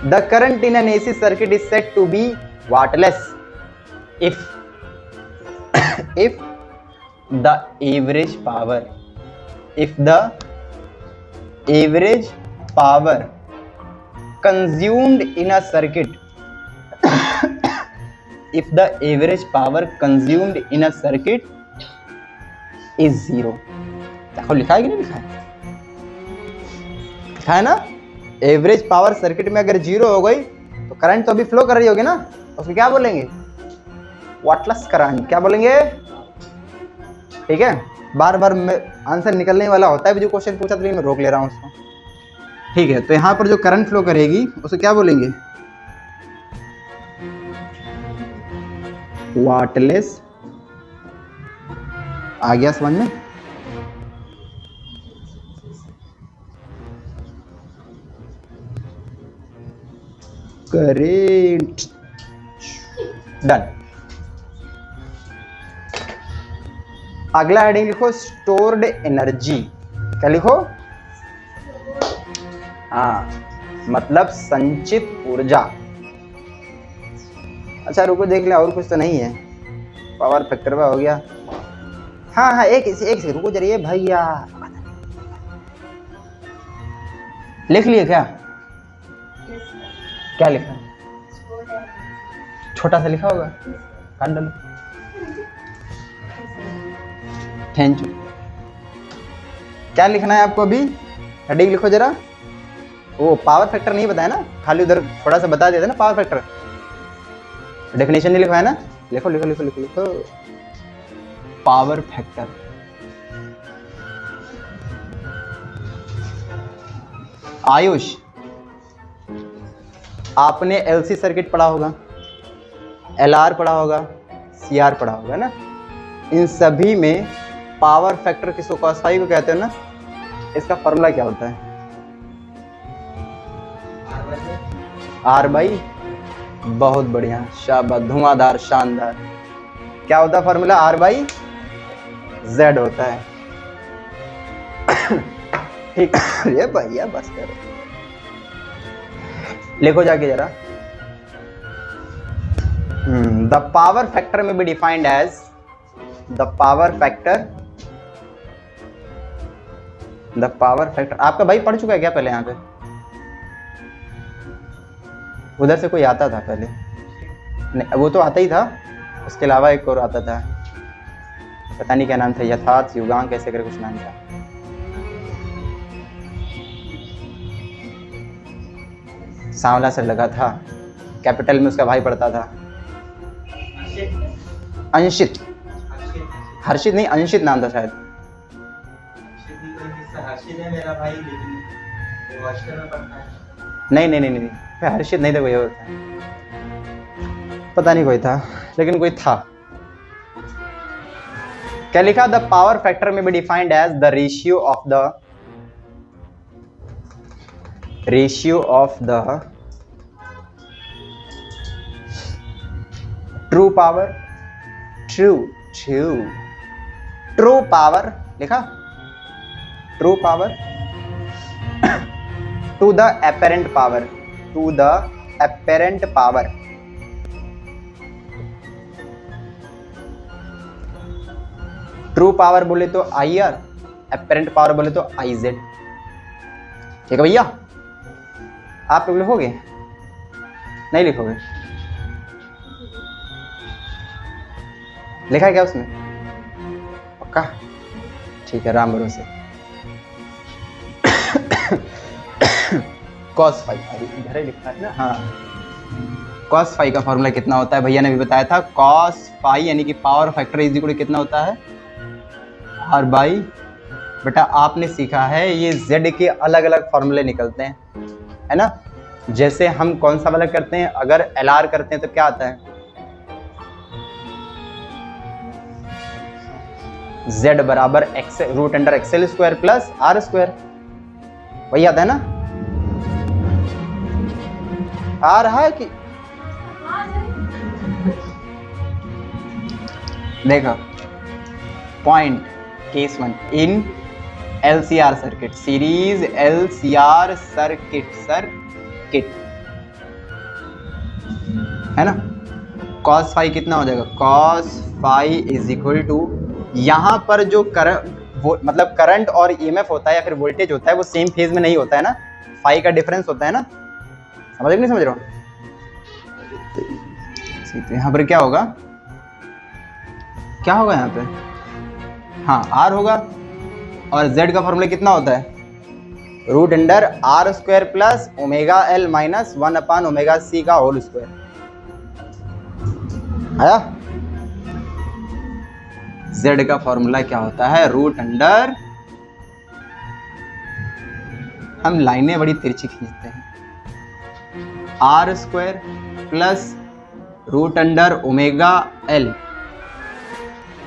The current in an AC circuit is said to be wattless if the average power, if the average power consumed in a circuit, if the average power consumed in a circuit is zero। देखो लिखा है कि नहीं लिखा है? लिखा है ना, एवरेज पावर सर्किट में अगर जीरो हो गई तो करंट तो अभी फ्लो कर रही होगी ना, उसको क्या बोलेंगे? Wattless current. क्या बोलेंगे? ठीक है, बार बार आंसर निकलने वाला होता है, जो क्वेश्चन पूछा तो मैं रोक ले रहा हूं उसको। ठीक है, तो यहां पर जो करंट फ्लो करेगी उसे क्या बोलेंगे? वाटलेस। आ गया समझ में? करेंट। डन। अगला हेडिंग लिखो, स्टोर्ड एनर्जी। क्या लिखो? हाँ, मतलब संचित ऊर्जा। अच्छा रुको देख ले, और कुछ तो नहीं है। पावर फैक्टर का हो गया। हाँ हाँ, एक सेकंड रुको जरा, ये भैया लिख लिए क्या? क्या लिखा? छोटा सा लिखा होगा, काट डालो। Thank you. क्या लिखना है आपको अभी? हेडिंग लिखो जरा। वो पावर फैक्टर नहीं बताया ना, खाली उधर थोड़ा सा बता देता ना पावर फैक्टर। डेफिनेशन नहीं लिखवाया ना? लिखो लिखो लिखो लिखो लिखो। Power factor. आयुष, आपने एलसी सर्किट पढ़ा होगा, एलआर पढ़ा होगा, सीआर पढ़ा होगा ना? इन सभी में पावर फैक्टर किसको, cos फाई को कहते हो ना? इसका फॉर्मूला क्या होता है? R by. बहुत बढ़िया, शाबाश, धुआंधार, शानदार। क्या होता है फॉर्मूला? आर बाई जेड होता है। ठीक है भैया, बस करो, लिखो जाके जरा। The power factor may be defined as the power factor. आपका भाई पढ़ चुका है क्या पहले यहाँ पे? उधर से कोई आता था पहले? नहीं, वो तो आता ही था, उसके अलावा एक और आता था, पता नहीं क्या नाम था, यथार्थ युगांक कैसे कर कुछ नाम था। सांवला से लगा था, कैपिटल में उसका भाई पढ़ता था। अंशित, हर्षित नहीं, अंशित नाम था शायद। हर्षित है मेरा भाई, लेकिन वो हॉस्टल में पढ़ता है। नहीं नहीं नहीं नहीं, हर्षित नहीं था, कोई और था, पता नहीं कोई था, लेकिन कोई था। क्या लिखा? The power factor may be defined as the ratio of the true power लिखा, true power to the apparent power, true power बोले तो IR, apparent पावर बोले तो IZ। ठीक है भैया? आप लोग लिखोगे? नहीं लिखोगे? लिखा है क्या उसमें? पक्का? ठीक है, राम भरोसे। cos फाई, इधर ही लिखा है ना? हाँ, cos फाई का फॉर्मूला कितना होता है? भैया ने भी बताया था, cos फाई यानी कि power factor is equal to कितना होता है? R by. बेटा आपने सीखा है ये z के अलग अलग फॉर्मूले निकलते हैं, है ना? जैसे हम कौन सा वाला करते हैं, अगर LR करते हैं तो क्या आता है? z बराबर root under XL square plus R square, वही आता है ना? आ रहा है कि देखो, point case 1 in LCR circuit, series LCR circuit है ना? cos फाई कितना हो जाएगा? cos phi is equal to, यहां पर जो मतलब करंट और EMF होता है या फिर वोल्टेज होता है, वो सेम फेज में नहीं होता है ना, फाई का डिफरेंस होता है ना। समझ नहीं समझ रहे हो? यहां पर क्या होगा? यहाँ पे? हाँ, R होगा, और Z का फॉर्मूला कितना होता है? Root under R square plus omega L minus 1 upon omega C का होल स्क्वायर। आया? Z का फॉर्मूला क्या होता है? रूट अंडर, हम लाइनें बड़ी तिरछी खींचते हैं, R square plus root under omega L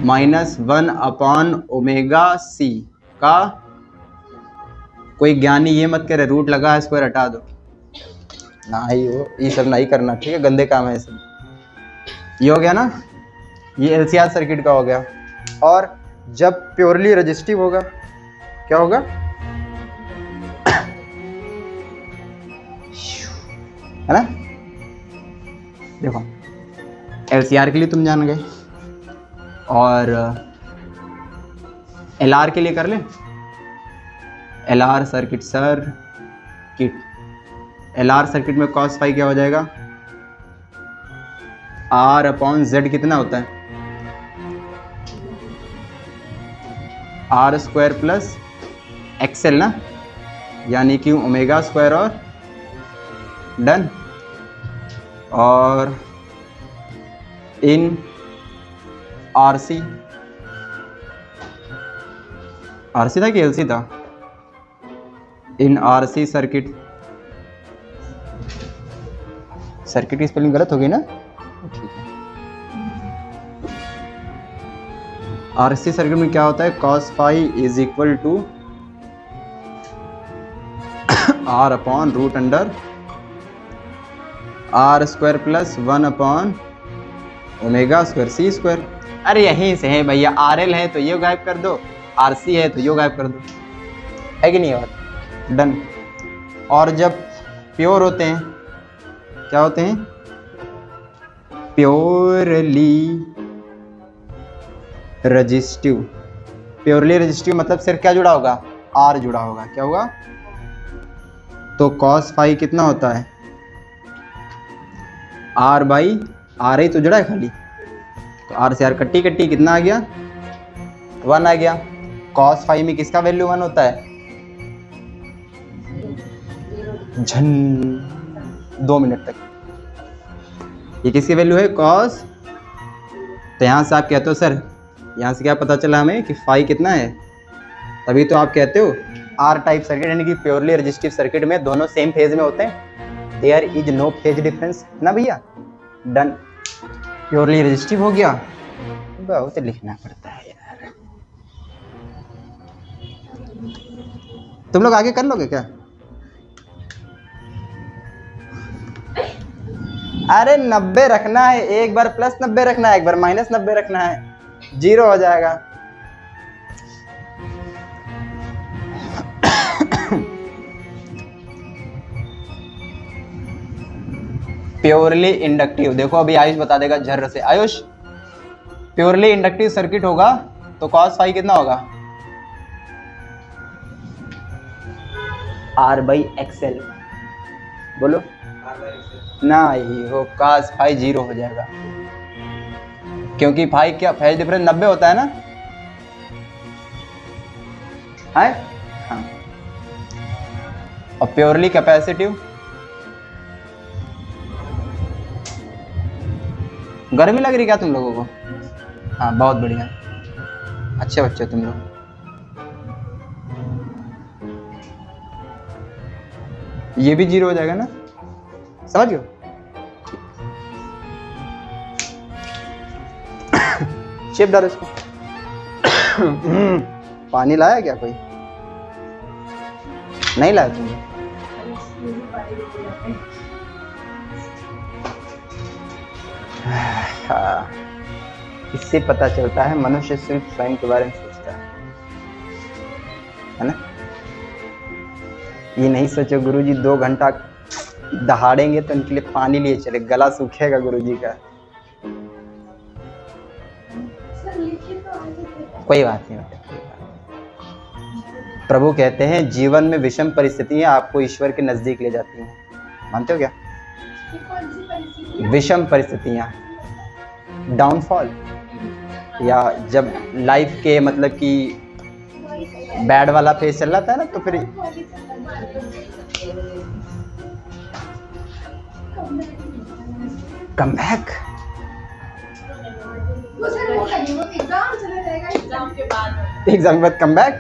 minus 1 upon omega C का, कोई ज्ञानी ये मत करे रूट लगा है स्क्वायर हटा दो, ना ही वो ये सब नहीं करना, ठीक है? गंदे काम है सब। ये हो गया ना, ये LCR सर्किट का हो गया। और जब प्योरली रेजिस्टिव होगा क्या होगा? है ना। देखो LCR के लिए तुम जान गए, और LR के लिए कर ले। LR सर्किट LR सर्किट में cos फाई क्या हो जाएगा, R/Z कितना होता है, R² प्लस XL ना, यानी कि ω² और डन। और इन RC था कि LC था, इन RC सर्किट की स्पेलिंग गलत हो गई ना, ठीक है। RC सर्किट में क्या होता है, cos phi is equal to R/√√R² plus 1/ω² C²। अरे यहीं से है भैया, RL है तो ये गायब कर दो, RC है तो ये गायब कर दो, है कि नहीं बात, डन। और जब प्योर होते हैं, क्या होते हैं, प्योरली रजिस्टिव। प्योरली रजिस्टिव मतलब सिर्फ क्या जुड़ा होगा, R जुड़ा होगा, क्या होगा, तो cos फाई कितना होता है, R/R ही तो जुड़ा है खाली, तो R से R कट्टी कट्टी कितना आ गया, 1 आ गया। cos फाई में किसका वैल्यू 1 होता है, झन 2 मिनट तक, ये किसकी वैल्यू है, cos। तो यहाँ से आप कहते हो सर, यहाँ से क्या पता चला हमें कि फाई कितना है, तभी तो आप कहते हो R टाइप सर्किट यानी कि प्योरली रजिस्टिव सर्किट में दोनों सेम फेज में होते हैं, there is no phase difference ना भैया, डन। प्योरली रजिस्टिव हो गया, बहुत लिखना पड़ता है यार। तुम लोग आगे कर लोगे क्या, अरे 90 रखना है, एक बार प्लस 90 रखना है, एक बार माइनस 90 रखना है, 0 हो जाएगा। प्योरली इंडक्टिव, देखो अभी आयुष बता देगा झर्र से। आयुष, प्योरली इंडक्टिव सर्किट होगा तो cos फाई कितना होगा, R/XL, बोलो ना, ही हो cos फाई 0 हो जाएगा, क्योंकि फाई क्या फेज डिफरेंस 90 होता है ना, है हाँ। और प्योरली कैपेसिटिव, गर्मी लग रही क्या तुम लोगों को, हाँ बहुत बढ़िया, अच्छे बच्चे तुम लोग। ये भी 0 हो जाएगा ना, समझ गए, चिप डालो इसको। पानी लाया क्या कोई, नहीं लाया तुमने, हाँ, इससे पता चलता है मनुष्य सिर्फ स्वयं के बारे में सोचता है ना। ये नहीं सोचो गुरुजी 2 घंटा दहाड़ेंगे तो उनके लिए पानी लिए चले, गला सूखेगा गुरुजी का, कोई बात नहीं होता। प्रभु कहते हैं जीवन में विषम परिस्थितियां आपको ईश्वर के नजदीक ले जाती हैं, मानते हो क्या, विषम परिस्थितियां, डाउनफॉल, या जब लाइफ के मतलब कि बैड वाला फेज चल रहा था ना, तो फिर कम बैक, एग्जाम के बाद कम बैक,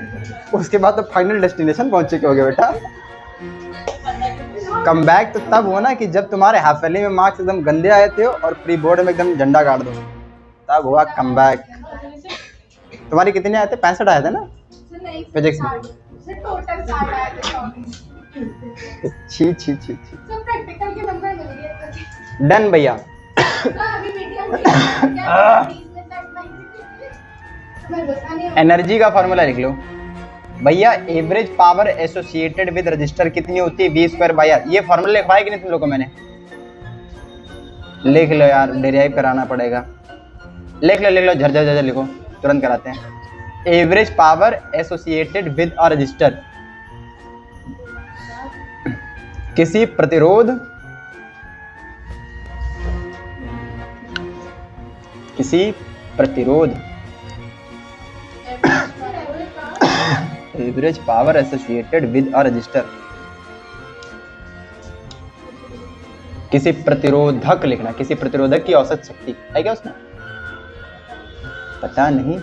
उसके बाद तो फाइनल डेस्टिनेशन पहुंच चुके होगे बेटा। कम बैक तो तब हो ना कि जब तुम्हारे हाफेली में मार्क्स एकदम गंदे आए थे और प्री बोर्ड में एकदम झंडा गाड़ दो, तब हुआ कम बैक। तुम्हारे कितने आए थे, 65 आए थे ना फिजिक्स में, छी छी छी छी, डन भैया। एनर्जी का फॉर्मूला लिख लो भैया, average power associated with register कितनी होती है, V² बाई R। ये फॉर्मूला लिखवाया कि नहीं तुम लोगों को मैंने, लिख लो यार, डेरिवाइव कराना पड़ेगा। लिख लो झरझर झरझर लिखो, तुरंत कराते हैं। Average power associated with a resistor, किसी प्रतिरोध average power associated with a resistor, किसी प्रतिरोधक लिखना, किसी प्रतिरोधक की औसत शक्ति है क्या उसमें, पता नहीं।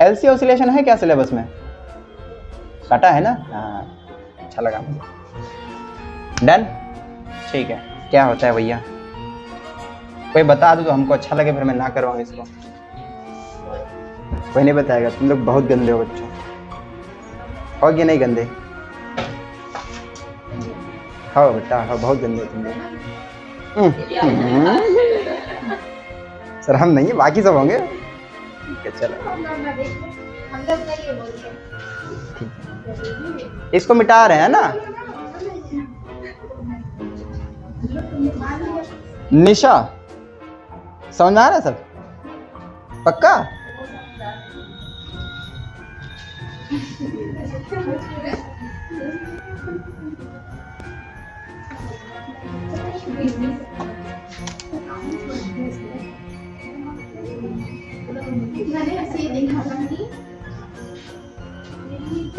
एलसी ऑसिलेशन है क्या सिलेबस में, काटा है ना? हाँ, अच्छा लगा मुझे। डन, ठीक है। क्या होता है भैया, कोई बता दो तो हमको अच्छा लगे, फिर मैं ना करवाऊँ इसको। कोई नहीं बताएगा, तुम लोग बहुत गंदे हो बच्चों, हो कि नहीं गंदे? हाँ बेटा, हाँ बहुत गंदे हो तुम लोग। सर हम नहीं है, बाकी सब होंगे। ठीक है चलो, इसको मिटा रहे हैं ना। निशा समझ में आ रहा है सब, पक्का?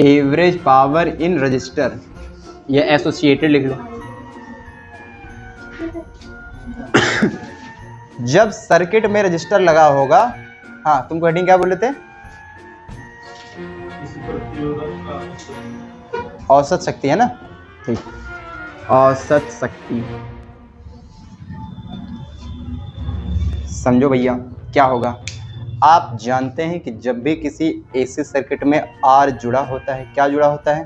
एवरेज पावर इन रजिस्टर, ये एसोसिएटेड लिख लो। जब सर्किट में रजिस्टर लगा होगा, हाँ तुमको हेडिंग क्या बोले थे? औसत शक्ति है ना, ठीक, औसत शक्ति। समझो भैया क्या होगा। आप जानते हैं कि जब भी किसी एसी सर्किट में आर जुड़ा होता है, क्या जुड़ा होता है?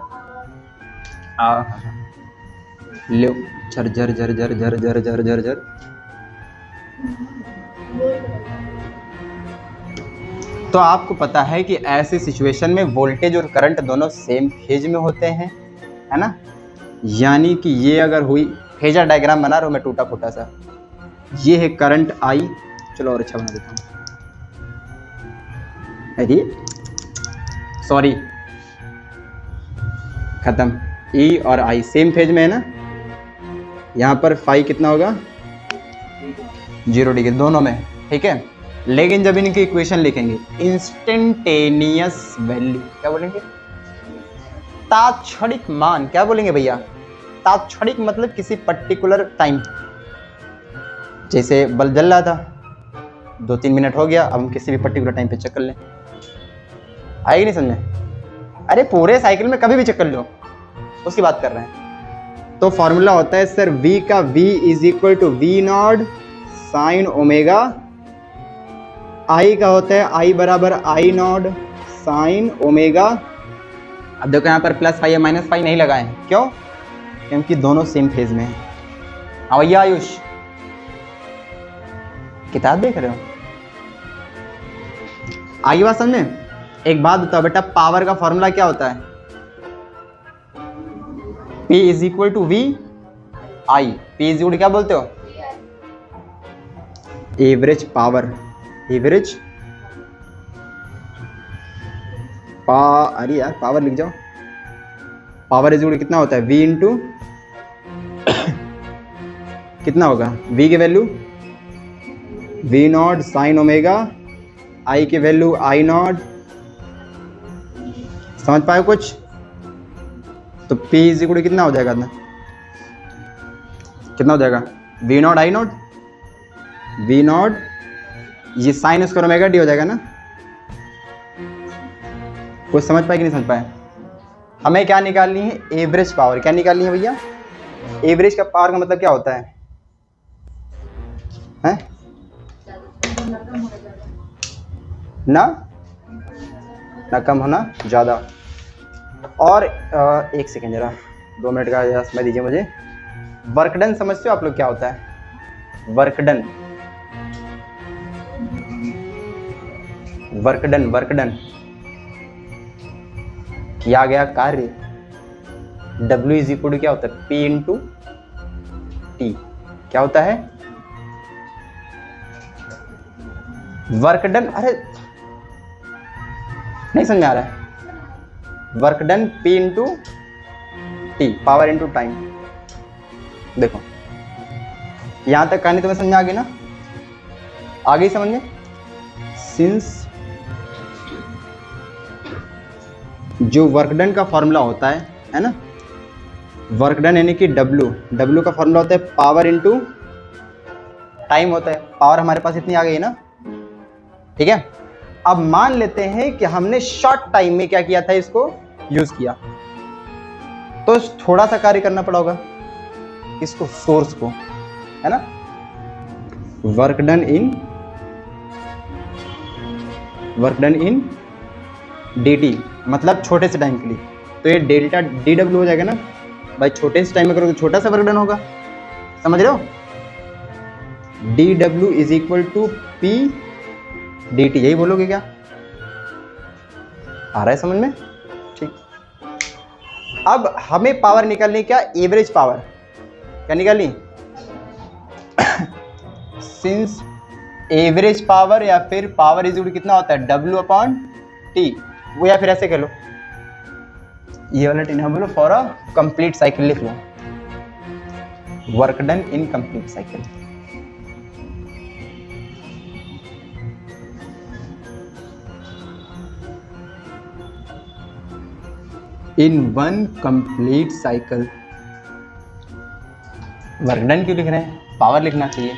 लो झर झर झर झर झर झर झर झर झर। तो आपको पता है कि ऐसी सिचुएशन में वोल्टेज और करंट दोनों सेम फेज में होते हैं, है ना? यानी कि ये अगर हुई, फेजर डायग्राम बना रहा हूं मैं टूटा फूटा सा, ये है करंट आई, चलो और अच्छा बना देता हूँ, अरे सॉरी, खत्म। ई और आई सेम फेज में है ना, यहाँ पर फाई कितना होगा? 0 डिग्री दोनों में, ठीक है। लेकिन जब इनकी इक्वेशन लिखेंगे, इंस्टेंटेनियस वैल्यू क्या बोलेंगे? तात्क्षणिक मान, क्या बोलेंगे भैया? तात्क्षणिक मतलब किसी पर्टिकुलर टाइम, जैसे बल्ब जल रहा था 2-3 मिनट हो गया, अब हम किसी भी पर्टिकुलर टाइम पे चेक कर लें, आएगी नहीं समझ में? अरे पूरे साइकिल में कभी भी चेक कर लो, उसकी बात कर रहे हैं। तो फॉर्मूला होता है सर V का, V is equal to V naught sine omega, I का होता है I बराबर I नॉट साइन ओमेगा। अब देखो यहाँ पर प्लस फाई या माइनस फाई नहीं लगाए हैं, क्यों? क्योंकि दोनों सेम फेज में हैं। हाँ भैया आयुष, किताब देख रहे हो? आगे बात समझे? एक बात बताओ बेटा, पावर का फॉर्मूला क्या होता है? P is equal to V I। P is equal क्या बोलते हो? एवरेज पावर, एवरेज अरे यार पावर लिख जाओ। पावर इज इक्वल कितना होता है? V इंटू कितना होगा? V की value V naught sine omega, I की वैल्यू I नॉट। समझ पाए कुछ? तो P इज इक्वल कितना हो जाएगा ना? कितना हो जाएगा? V naught I not, V not ये साइन स्क्वायर ओमेगा डी हो जाएगा ना। कुछ समझ पाए कि नहीं समझ पाए? हमें क्या निकालनी है? Average power. क्या निकालनी है भैया? एवरेज का पावर का मतलब क्या होता है? हैं? ना कम होना ज़्यादा। और एक सेकेंड जरा, 2 मिनट का जरा समय दीजिए मुझे। वर्क डन समझते हो आप लोग क्या होता है? Work done, work done, work done किया गया कार्य। W इज इक्वल टू क्या होता है? P इंटू टी क्या होता है? वर्क डन, अरे नहीं समझ आ रहा है। Work done P into T, power into time. देखो यहां तक कहानी तुम्हें समझ आ गई ना? आ गई समझ में? सिंस जो वर्क डन का फॉर्मूला होता है ना, वर्क डन यानी कि डब्ल्यू का फॉर्मूला होता है पावर इंटू टाइम होता है। पावर हमारे पास इतनी आ गई ना, ठीक है। अब मान लेते हैं कि हमने शॉर्ट टाइम में क्या किया था, इसको यूज किया, तो थोड़ा सा कार्य करना पड़ा होगा इसको, सोर्स को, है ना। वर्क डन इन dt, मतलब छोटे से टाइम के लिए, तो ये डेल्टा dw हो जाएगा ना भाई। छोटे से टाइम में करोगे तो छोटा सा वर्क डन होगा, समझ रहे हो? dw is equal to p dt, यही बोलोगे क्या? आ रहा है समझ में? ठीक। अब हमें पावर निकालनी, क्या? Average power. क्या निकालनी? सिंस एवरेज पावर या फिर पावर इज इक्वल कितना होता है? w अपॉन t, वो या फिर ऐसे कह लो, ये वाला टी ना बोलो, फॉर अ कंप्लीट साइकिल लिख लो, work done in complete cycle. In one complete cycle. Work done क्यों लिख रहे हैं? पावर लिखना चाहिए।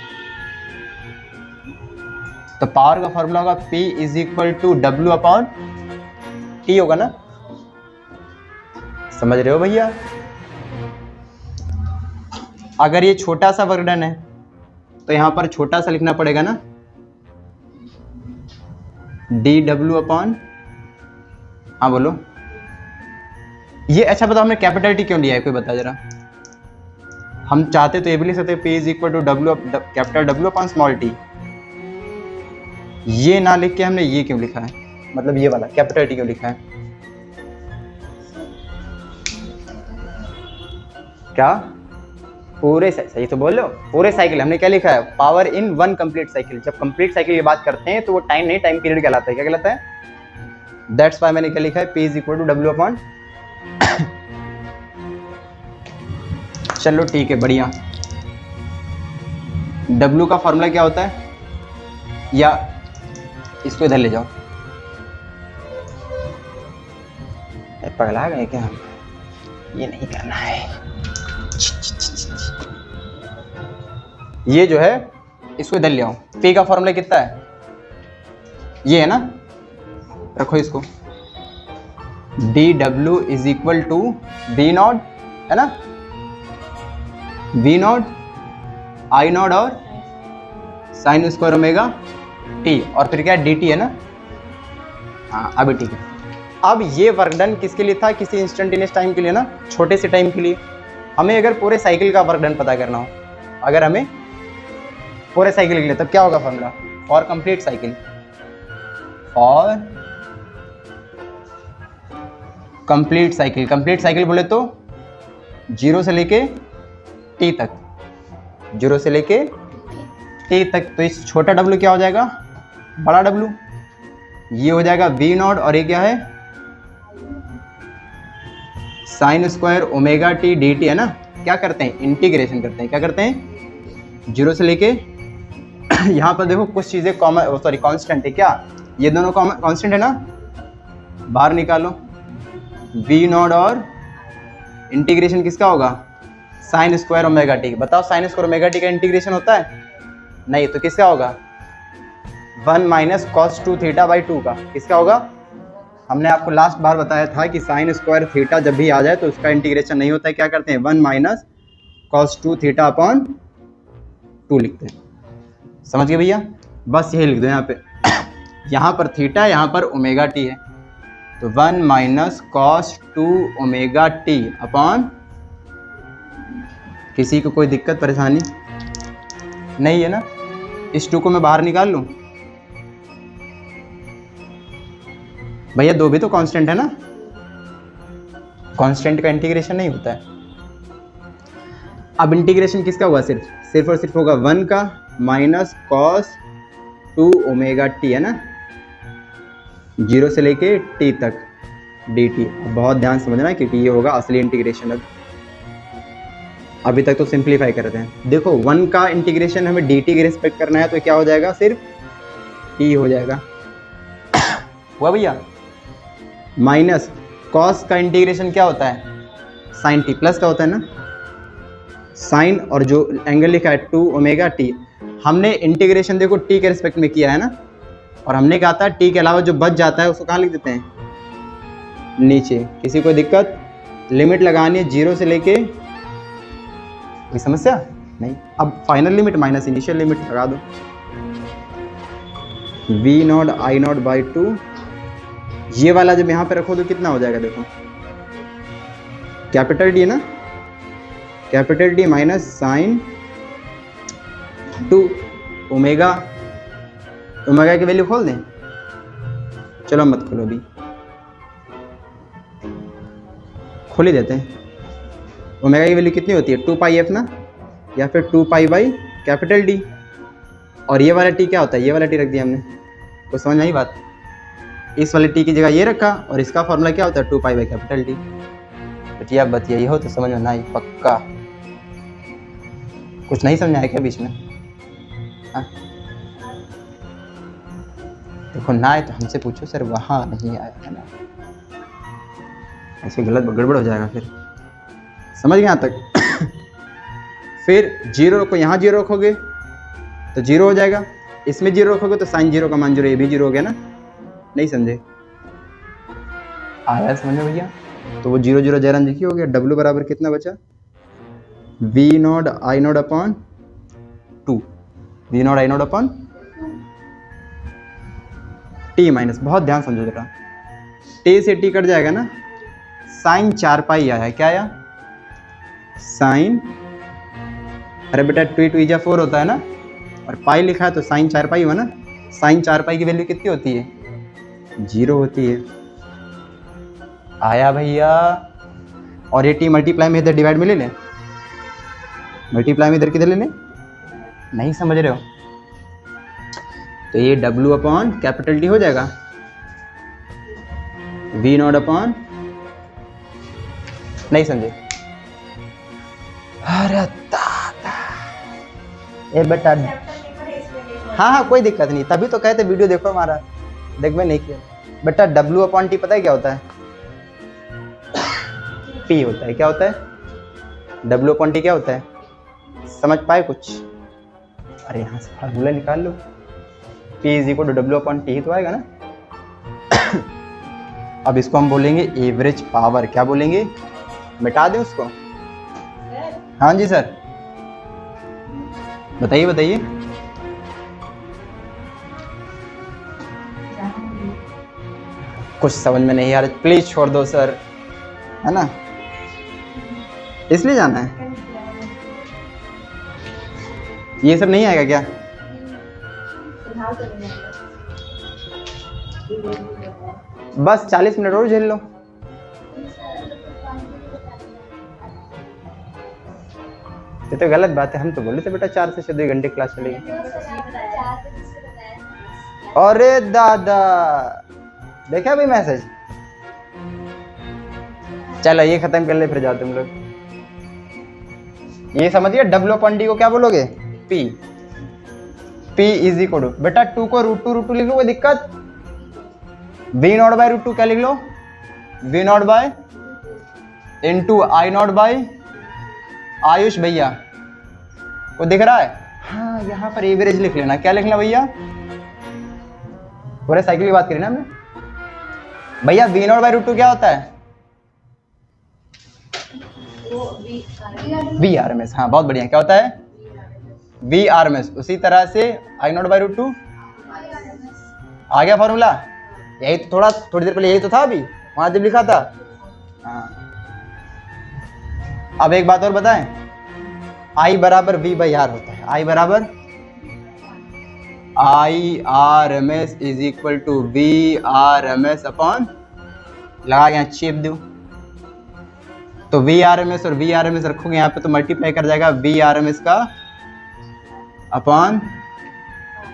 तो पावर का फॉर्मूला होगा P is equal to W upon T होगा ना, समझ रहे हो भैया? अगर ये छोटा सा वर्क डन है तो यहां पर छोटा सा लिखना पड़ेगा ना, dW अपॉन, हाँ बोलो। ये अच्छा बताओ हमने कैपिटल टी क्यों लिया है, कोई बता जरा। हम चाहते तो ये भी लिख सकते P is equal to W, capital W upon small T. ये ना लिख के हमने ये क्यों लिखा है, मतलब ये वाला कैपिटल टी क्यों लिखा है? क्या पूरे सही तो बोल लो, पूरे साइकिल हमने क्या लिखा है? Power in one complete cycle. जब कंप्लीट साइकिल की बात करते हैं तो वो टाइम नहीं, टाइम पीरियड कहलाता है। क्या कहलाता है? दैट्स व्हाई मैंने क्या लिखा है? P is equal to W upon चलो ठीक है, बढ़िया। W का फॉर्मूला क्या होता है? या इसको इधर ले जाओ, पगला गए क्या हम? ये नहीं करना है। ये जो है इसको इधर ले आओ। P का फॉर्मूला कितना है? ये है ना, रखो इसको। dW is equal to V naught, है ना, V नॉट I नॉट और साइन स्क्वायर ओमेगा T, और फिर क्या dt है ना। हाँ अभी ठीक है। अब ये वर्क डन किसके लिए था? किसी इंस्टेंटेनियस टाइम के लिए ना, छोटे से टाइम के लिए। हमें अगर पूरे साइकिल का वर्क डन पता करना हो, अगर हमें पूरे साइकिल के लिए, तब क्या होगा formula? For complete cycle, for complete cycle. Complete cycle बोले तो 0 से लेके t तक, 0 से लेके t तक। तो इस छोटा w क्या हो जाएगा? बड़ा W। ये हो जाएगा V नॉट, और ये क्या है? Sign square omega T dt, है ना। क्या करते हैं? इंटीग्रेशन करते हैं। क्या करते हैं? 0 से लेके यहाँ पर देखो कुछ चीजें कॉमन, सॉरी कांस्टेंट है। क्या ये दोनों कांस्टेंट है ना? बाहर निकालो। V नॉट और इंटीग्रेशन किसका होगा? Sign square omega T. बताओ साइन स्क्वायर ओमेगा टी का इंटीग्रेशन होता है? नहीं, तो किसका होगा? 1 माइनस कॉस 2 थीटा बाई 2 का। किसका होगा? हमने आपको लास्ट बार बताया था कि साइन स्क्वायर थीटा जब भी आ जाए तो उसका इंटीग्रेशन नहीं होता है। क्या करते हैं? 1 माइनस कॉस 2 थीटा अपॉन 2 लिखते हैं। समझ गए भैया? बस यही लिख दो यहाँ पे। यहाँ पर थीटा, यहाँ पर ओमेगा टी है, तो 1 minus cos 2 omega T upon, किसी को कोई दिक्कत परेशानी नहीं है ना? इस 2 को मैं बाहर निकाल लूँ भैया, 2 भी तो कांस्टेंट है ना, कांस्टेंट का इंटीग्रेशन नहीं होता है। अब इंटीग्रेशन किसका हुआ, सिर्फ और सिर्फ होगा 1 का माइनस कॉस 2 ओमेगा टी, है ना, 0 से लेके t तक dt। बहुत ध्यान समझना क्योंकि ये होगा असली इंटीग्रेशन। अब अभी तक तो सिंप्लीफाई कर रहे हैं। देखो 1 का इंटीग्रेशन हमें dt के रिस्पेक्ट करना है तो क्या हो जाएगा, सिर्फ t हो जाएगा, हुआ भैया। माइनस कॉस का इंटीग्रेशन क्या होता है, साइन t, प्लस का होता है ना, साइन और जो एंगल लिखा है 2 ओमेगा टी, हमने इंटीग्रेशन देखो t के रिस्पेक्ट में किया है ना, और हमने कहा था t के अलावा जो बच जाता है उसको कहाँ लिख देते हैं, नीचे। किसी को दिक्कत, लिमिट लगानी है 0 से लेके, कोई समस्या नहीं। अब final limit minus initial limit लगा दो, v not I not by 2, ये वाला जब यहाँ पे रखो तो कितना हो जाएगा, देखो कैपिटल D है ना, capital D minus sine 2 omega, omega की वैल्यू खोल दें, चलो मत खोलो अभी, खोल ही देते हैं। ओमेगा की वैल्यू कितनी होती है, 2 पाई एफ ना, या फिर 2 पाई बाई कैपिटल डी। और ये वाला टी क्या होता है, ये वाला टी रख दिया हमने, तो समझ आई बात। इस वाले टी की जगह ये रखा और इसका फॉर्मूला क्या होता है, 2 पाई बाई कैपिटल टी। बटिया बतिया ये हो तो समझ में ना आई पक्का, कुछ नहीं समझ आया क्या बीच में, हाँ? देखो ना आए तो हमसे पूछो, सर वहाँ नहीं आया है ना, ऐसे गलत गड़बड़ हो जाएगा फिर, समझ गए यहाँ तक। फिर 0 को यहाँ 0 रखोगे तो 0 हो जाएगा, इसमें 0 रखोगे तो साइन 0 का मान 0, ये भी 0 हो गया ना, नहीं समझे, आया समझ में भैया। तो वो 0 0 जयराम जी की हो गया, W बराबर कितना बचा, v not I not upon 2, v not I not upon t minus, बहुत ध्यान समझो जरा, t से t कट जाएगा ना, साइन 4 पाई आया, क्या आया, साइन, अरे बेटा 2 2 जा 4 होता है ना, और पाई लिखा है तो साइन 4 पाई हुआ ना, साइन 4 पाई की वैल्यू कितनी होती है, 0 होती है, आया भैया। और ये टी मल्टीप्लाई में इधर डिवाइड में ले लें, मल्टीप्लाई में इधर किधर ले लें, नहीं समझ रहे हो, तो ये W अपॉन कैपिटल टी हो जाएगा, v नॉट अपॉन, नहीं समझे, अरे दादा, ये बेटा, हाँ हाँ कोई दिक्कत नहीं, तभी तो कहते वीडियो देखो हमारा, देख मैं नहीं किया बेटा। W अपॉन टी पता है क्या होता है, P होता है, क्या होता है, W अपॉन टी क्या होता है, समझ पाए कुछ, अरे यहाँ से फार्मूला निकाल लो, P is equal to W upon T ही तो आएगा ना। अब इसको हम बोलेंगे एवरेज पावर, क्या बोलेंगे, मिटा दें उसको, हाँ जी सर बताइए बताइए, कुछ समझ में नहीं आ रहा, प्लीज छोड़ दो सर, है ना, इसलिए जाना है, ये सब नहीं आएगा क्या, बस 40 मिनट और झेल लो, ये तो गलत बात है, हम तो बोले थे बेटा 4 से 2 घंटे क्लास चलेगी। अरे दादा देखा भाई मैसेज, चलो ये खत्म कर ले फिर जाओ तुम लोग। ये समझिए W अपॉन डी को क्या बोलोगे, P, P is equal to, बेटा 2 को √2 लिख लो, कोई दिक्कत, v नॉट बाई √2 क्या लिख लो, v not bye into I not by, Ayush भैया वो दिख रहा है, हाँ यहाँ पर एवरेज लिख लेना, क्या लिखना भैया, पूरे साइकिल की बात करी ना हमने भैया, v नॉट बाई √2 क्या होता है, वी आर एम एस, हाँ बहुत बढ़िया, क्या होता है, वी आर एम एस। उसी तरह से आई नॉट बाई √2 आ गया फॉर्मूला, यही तो थोड़ी देर पहले यही तो था, अभी वहां जब लिखा था, हाँ। अब एक बात और बताएं, आई बराबर वी बाई आर होता है, आई बराबर I R M S is equal to V R M S upon, लगा गया चेप दो, तो तो VRMS और VRMS रखोगे यहाँ पे तो मल्टीप्लाई कर जाएगा VRMS का अपॉन,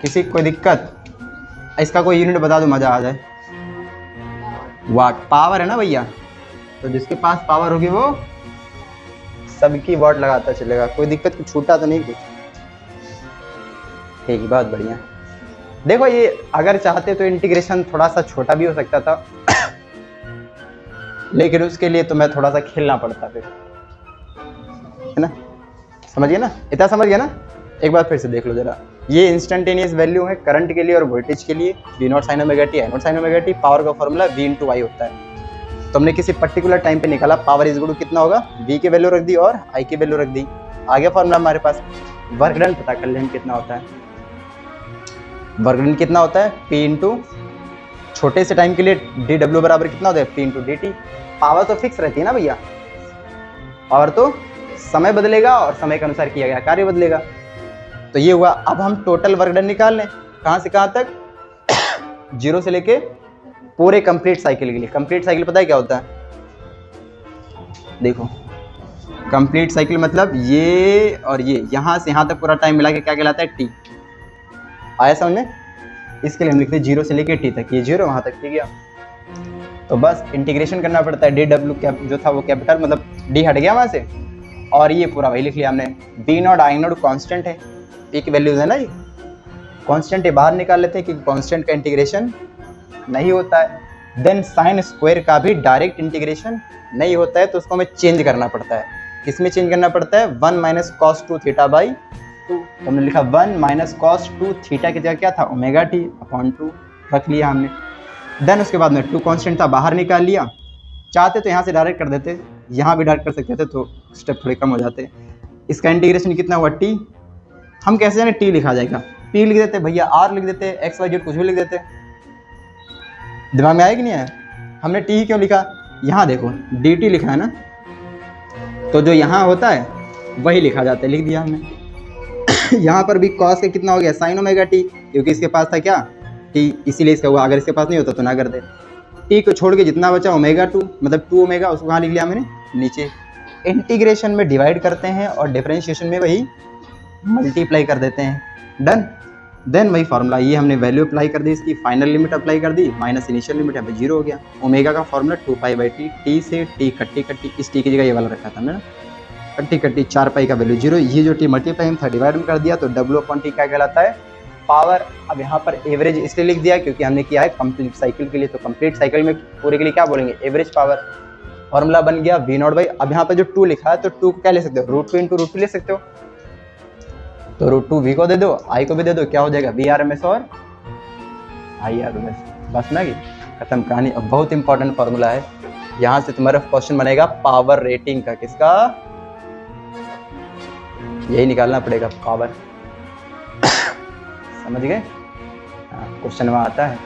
किसी कोई दिक्कत, इसका कोई यूनिट बता दो मजा आ जाए। वाट पावर है ना भैया, तो जिसके पास पावर होगी वो सबकी वाट लगाता चलेगा, कोई दिक्कत कुछ छूटा तो नहीं कुछ। ठीक है, बहुत बढ़िया। देखो ये अगर चाहते तो इंटीग्रेशन थोड़ा सा छोटा भी हो सकता था लेकिन उसके लिए तो मैं थोड़ा सा खेलना पड़ता फिर, है ना, समझिए ना, इतना समझ गया ना। एक बार फिर से देख लो जरा, ये इंस्टेंटेनियस वैल्यू है करंट के लिए और वोल्टेज के लिए, V naught sine omega T, I not sine omega T. Power का फॉर्मूला V इंटू आई होता है। तो हमने किसी पर्टिकुलर टाइम पे निकाला पावर इज इक्वल टू कितना होगा, V की वैल्यू रख दी और I की वैल्यू रख दी, आ गया फॉर्मूला हमारे पास। वर्क डन पता कर लें कितना होता है, वर्क डन कितना होता है, P इंटू छोटे से टाइम के लिए dw बराबर कितना होता है, P इंटू dt। पावर तो फिक्स रहती है ना भैया, पावर तो समय बदलेगा और समय के अनुसार किया गया कार्य बदलेगा। तो ये हुआ। अब हम टोटल वर्क डन निकाल लें, कहां से कहां तक, 0 से लेके पूरे कंप्लीट साइकिल के लिए। कंप्लीट साइकिल पता है क्या होता है, देखो कंप्लीट साइकिल मतलब ये और ये, यहां से यहां तक पूरा टाइम मिला के क्या कहलाता है, टी। आया समझ में? इसके लिए हम लिखते हैं 0 से लेके टी तक, ये 0 वहां तक, ठीक है। तो बस इंटीग्रेशन करना पड़ता है, DW कैप जो था वो कैपिटल, मतलब D हट गया वहां से, और ये पूरा वही लिख लिया हमने। V naught I not constant है, P की वैल्यूज है ना, ये कांस्टेंट है, बाहर निकाल लेते हैं क्योंकि कांस्टेंट का इंटीग्रेशन नहीं होता है। देन साइन स्क्वायर का भी डायरेक्ट इंटीग्रेशन नहीं होता है, तो उसको हमें चेंज करना पड़ता है। किसमें चेंज करना पड़ता है, 1 माइनस कॉस 2 थीटा बाई 2। तो हमने लिखा 1 माइनस कॉस 2 थीटा की जगह क्या था, ओमेगा टी अपॉन 2 रख लिया हमने। देन उसके बाद में 2 कांस्टेंट था, बाहर निकाल लिया। चाहते तो यहाँ से डायरेक्ट कर देते, यहाँ भी डायरेक्ट कर सकते थे, तो स्टेप थोड़े कम हो जाते। इसका इंटीग्रेशन कितना हुआ, टी। हम कैसे जाने टी लिखा जाएगा, पी लिख देते भैया, आर लिख देते, एक्स वाई जेड कुछ भी लिख देते। दिमाग में आया कि नहीं आया? हमने टी क्यों लिखा, यहाँ देखो डी टी लिखा है ना, तो जो यहाँ होता है वही लिखा जाता है, लिख दिया हमने। यहाँ पर भी कॉस का कितना हो गया, साइन ओमेगा टी, क्योंकि इसके पास था क्या, टी, इसीलिए इसका हुआ। अगर इसके पास नहीं होता तो ना कर दे। टी को छोड़ के जितना बचा ओमेगा 2, मतलब 2 ओमेगा, उसको कहाँ लिख लिया मैंने, नीचे। इंटीग्रेशन में डिवाइड करते हैं और डिफरेंशिएशन में वही मल्टीप्लाई कर देते हैं। डन। देन वही फार्मूला, ये हमने वैल्यू अप्लाई कर दी, इसकी फाइनल लिमिट अप्लाई कर दी, माइनस इनिशियल लिमिट यहाँ पे 0 हो गया। ओमेगा का formula 2 pi by T, T से टी कट्टी कट्टी, इस टी की जगह ये वाला रखा था हमने ना, कट्टी कट्टी 4 पाई का वैल्यू 0। ये जो टी मल्टीप्लाई था डिवाइड में कर दिया, तो W अपॉन टी क्या कहलाता है, पावर। अब यहाँ पर एवरेज इसलिए लिख दिया क्योंकि हमने किया है कंप्लीट साइकिल के लिए, तो कंप्लीट साइकिल में पूरे के लिए क्या बोलेंगे, एवरेज पावर। फॉर्मूला बन गया V नॉट बाई, अब यहाँ पर जो 2 लिखा है तो 2 को क्या ले सकते हो, √2 इंटू √2 ले सकते हो। तो √2 V को दे दो, I को भी दे दो, क्या हो जाएगा, VRMS और IRMS। बस ना, खत्म कहानी। अब बहुत इंपॉर्टेंट फॉर्मूला है, यहाँ से तुम्हारा क्वेश्चन बनेगा पावर रेटिंग का, किसका, यही निकालना पड़ेगा, पावर। समझ गए? हाँ, क्वेश्चन वहाँ आता है,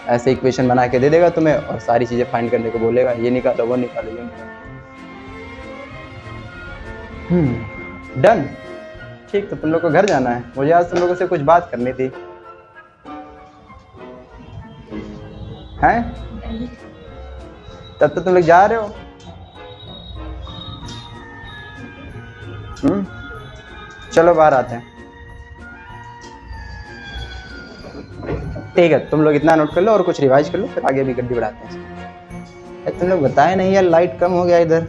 ऐसे इक्वेशन बना के दे देगा तुम्हें और सारी चीजें फाइंड करने को बोलेगा, ये निकालो वो निकालो ये निकालो। डन। ठीक, तो तुम लोग को घर जाना है, मुझे आज तुम लोगों से कुछ बात करनी थी, हैं? तब तो तुम लोग जा रहे हो। चलो बाहर आते हैं। ठीक है, तुम लोग इतना नोट कर लो और कुछ रिवाइज कर लो, फिर आगे भी गड्डी बढ़ाते हैं। तुम लोग बताए नहीं यार, लाइट कम हो गया इधर।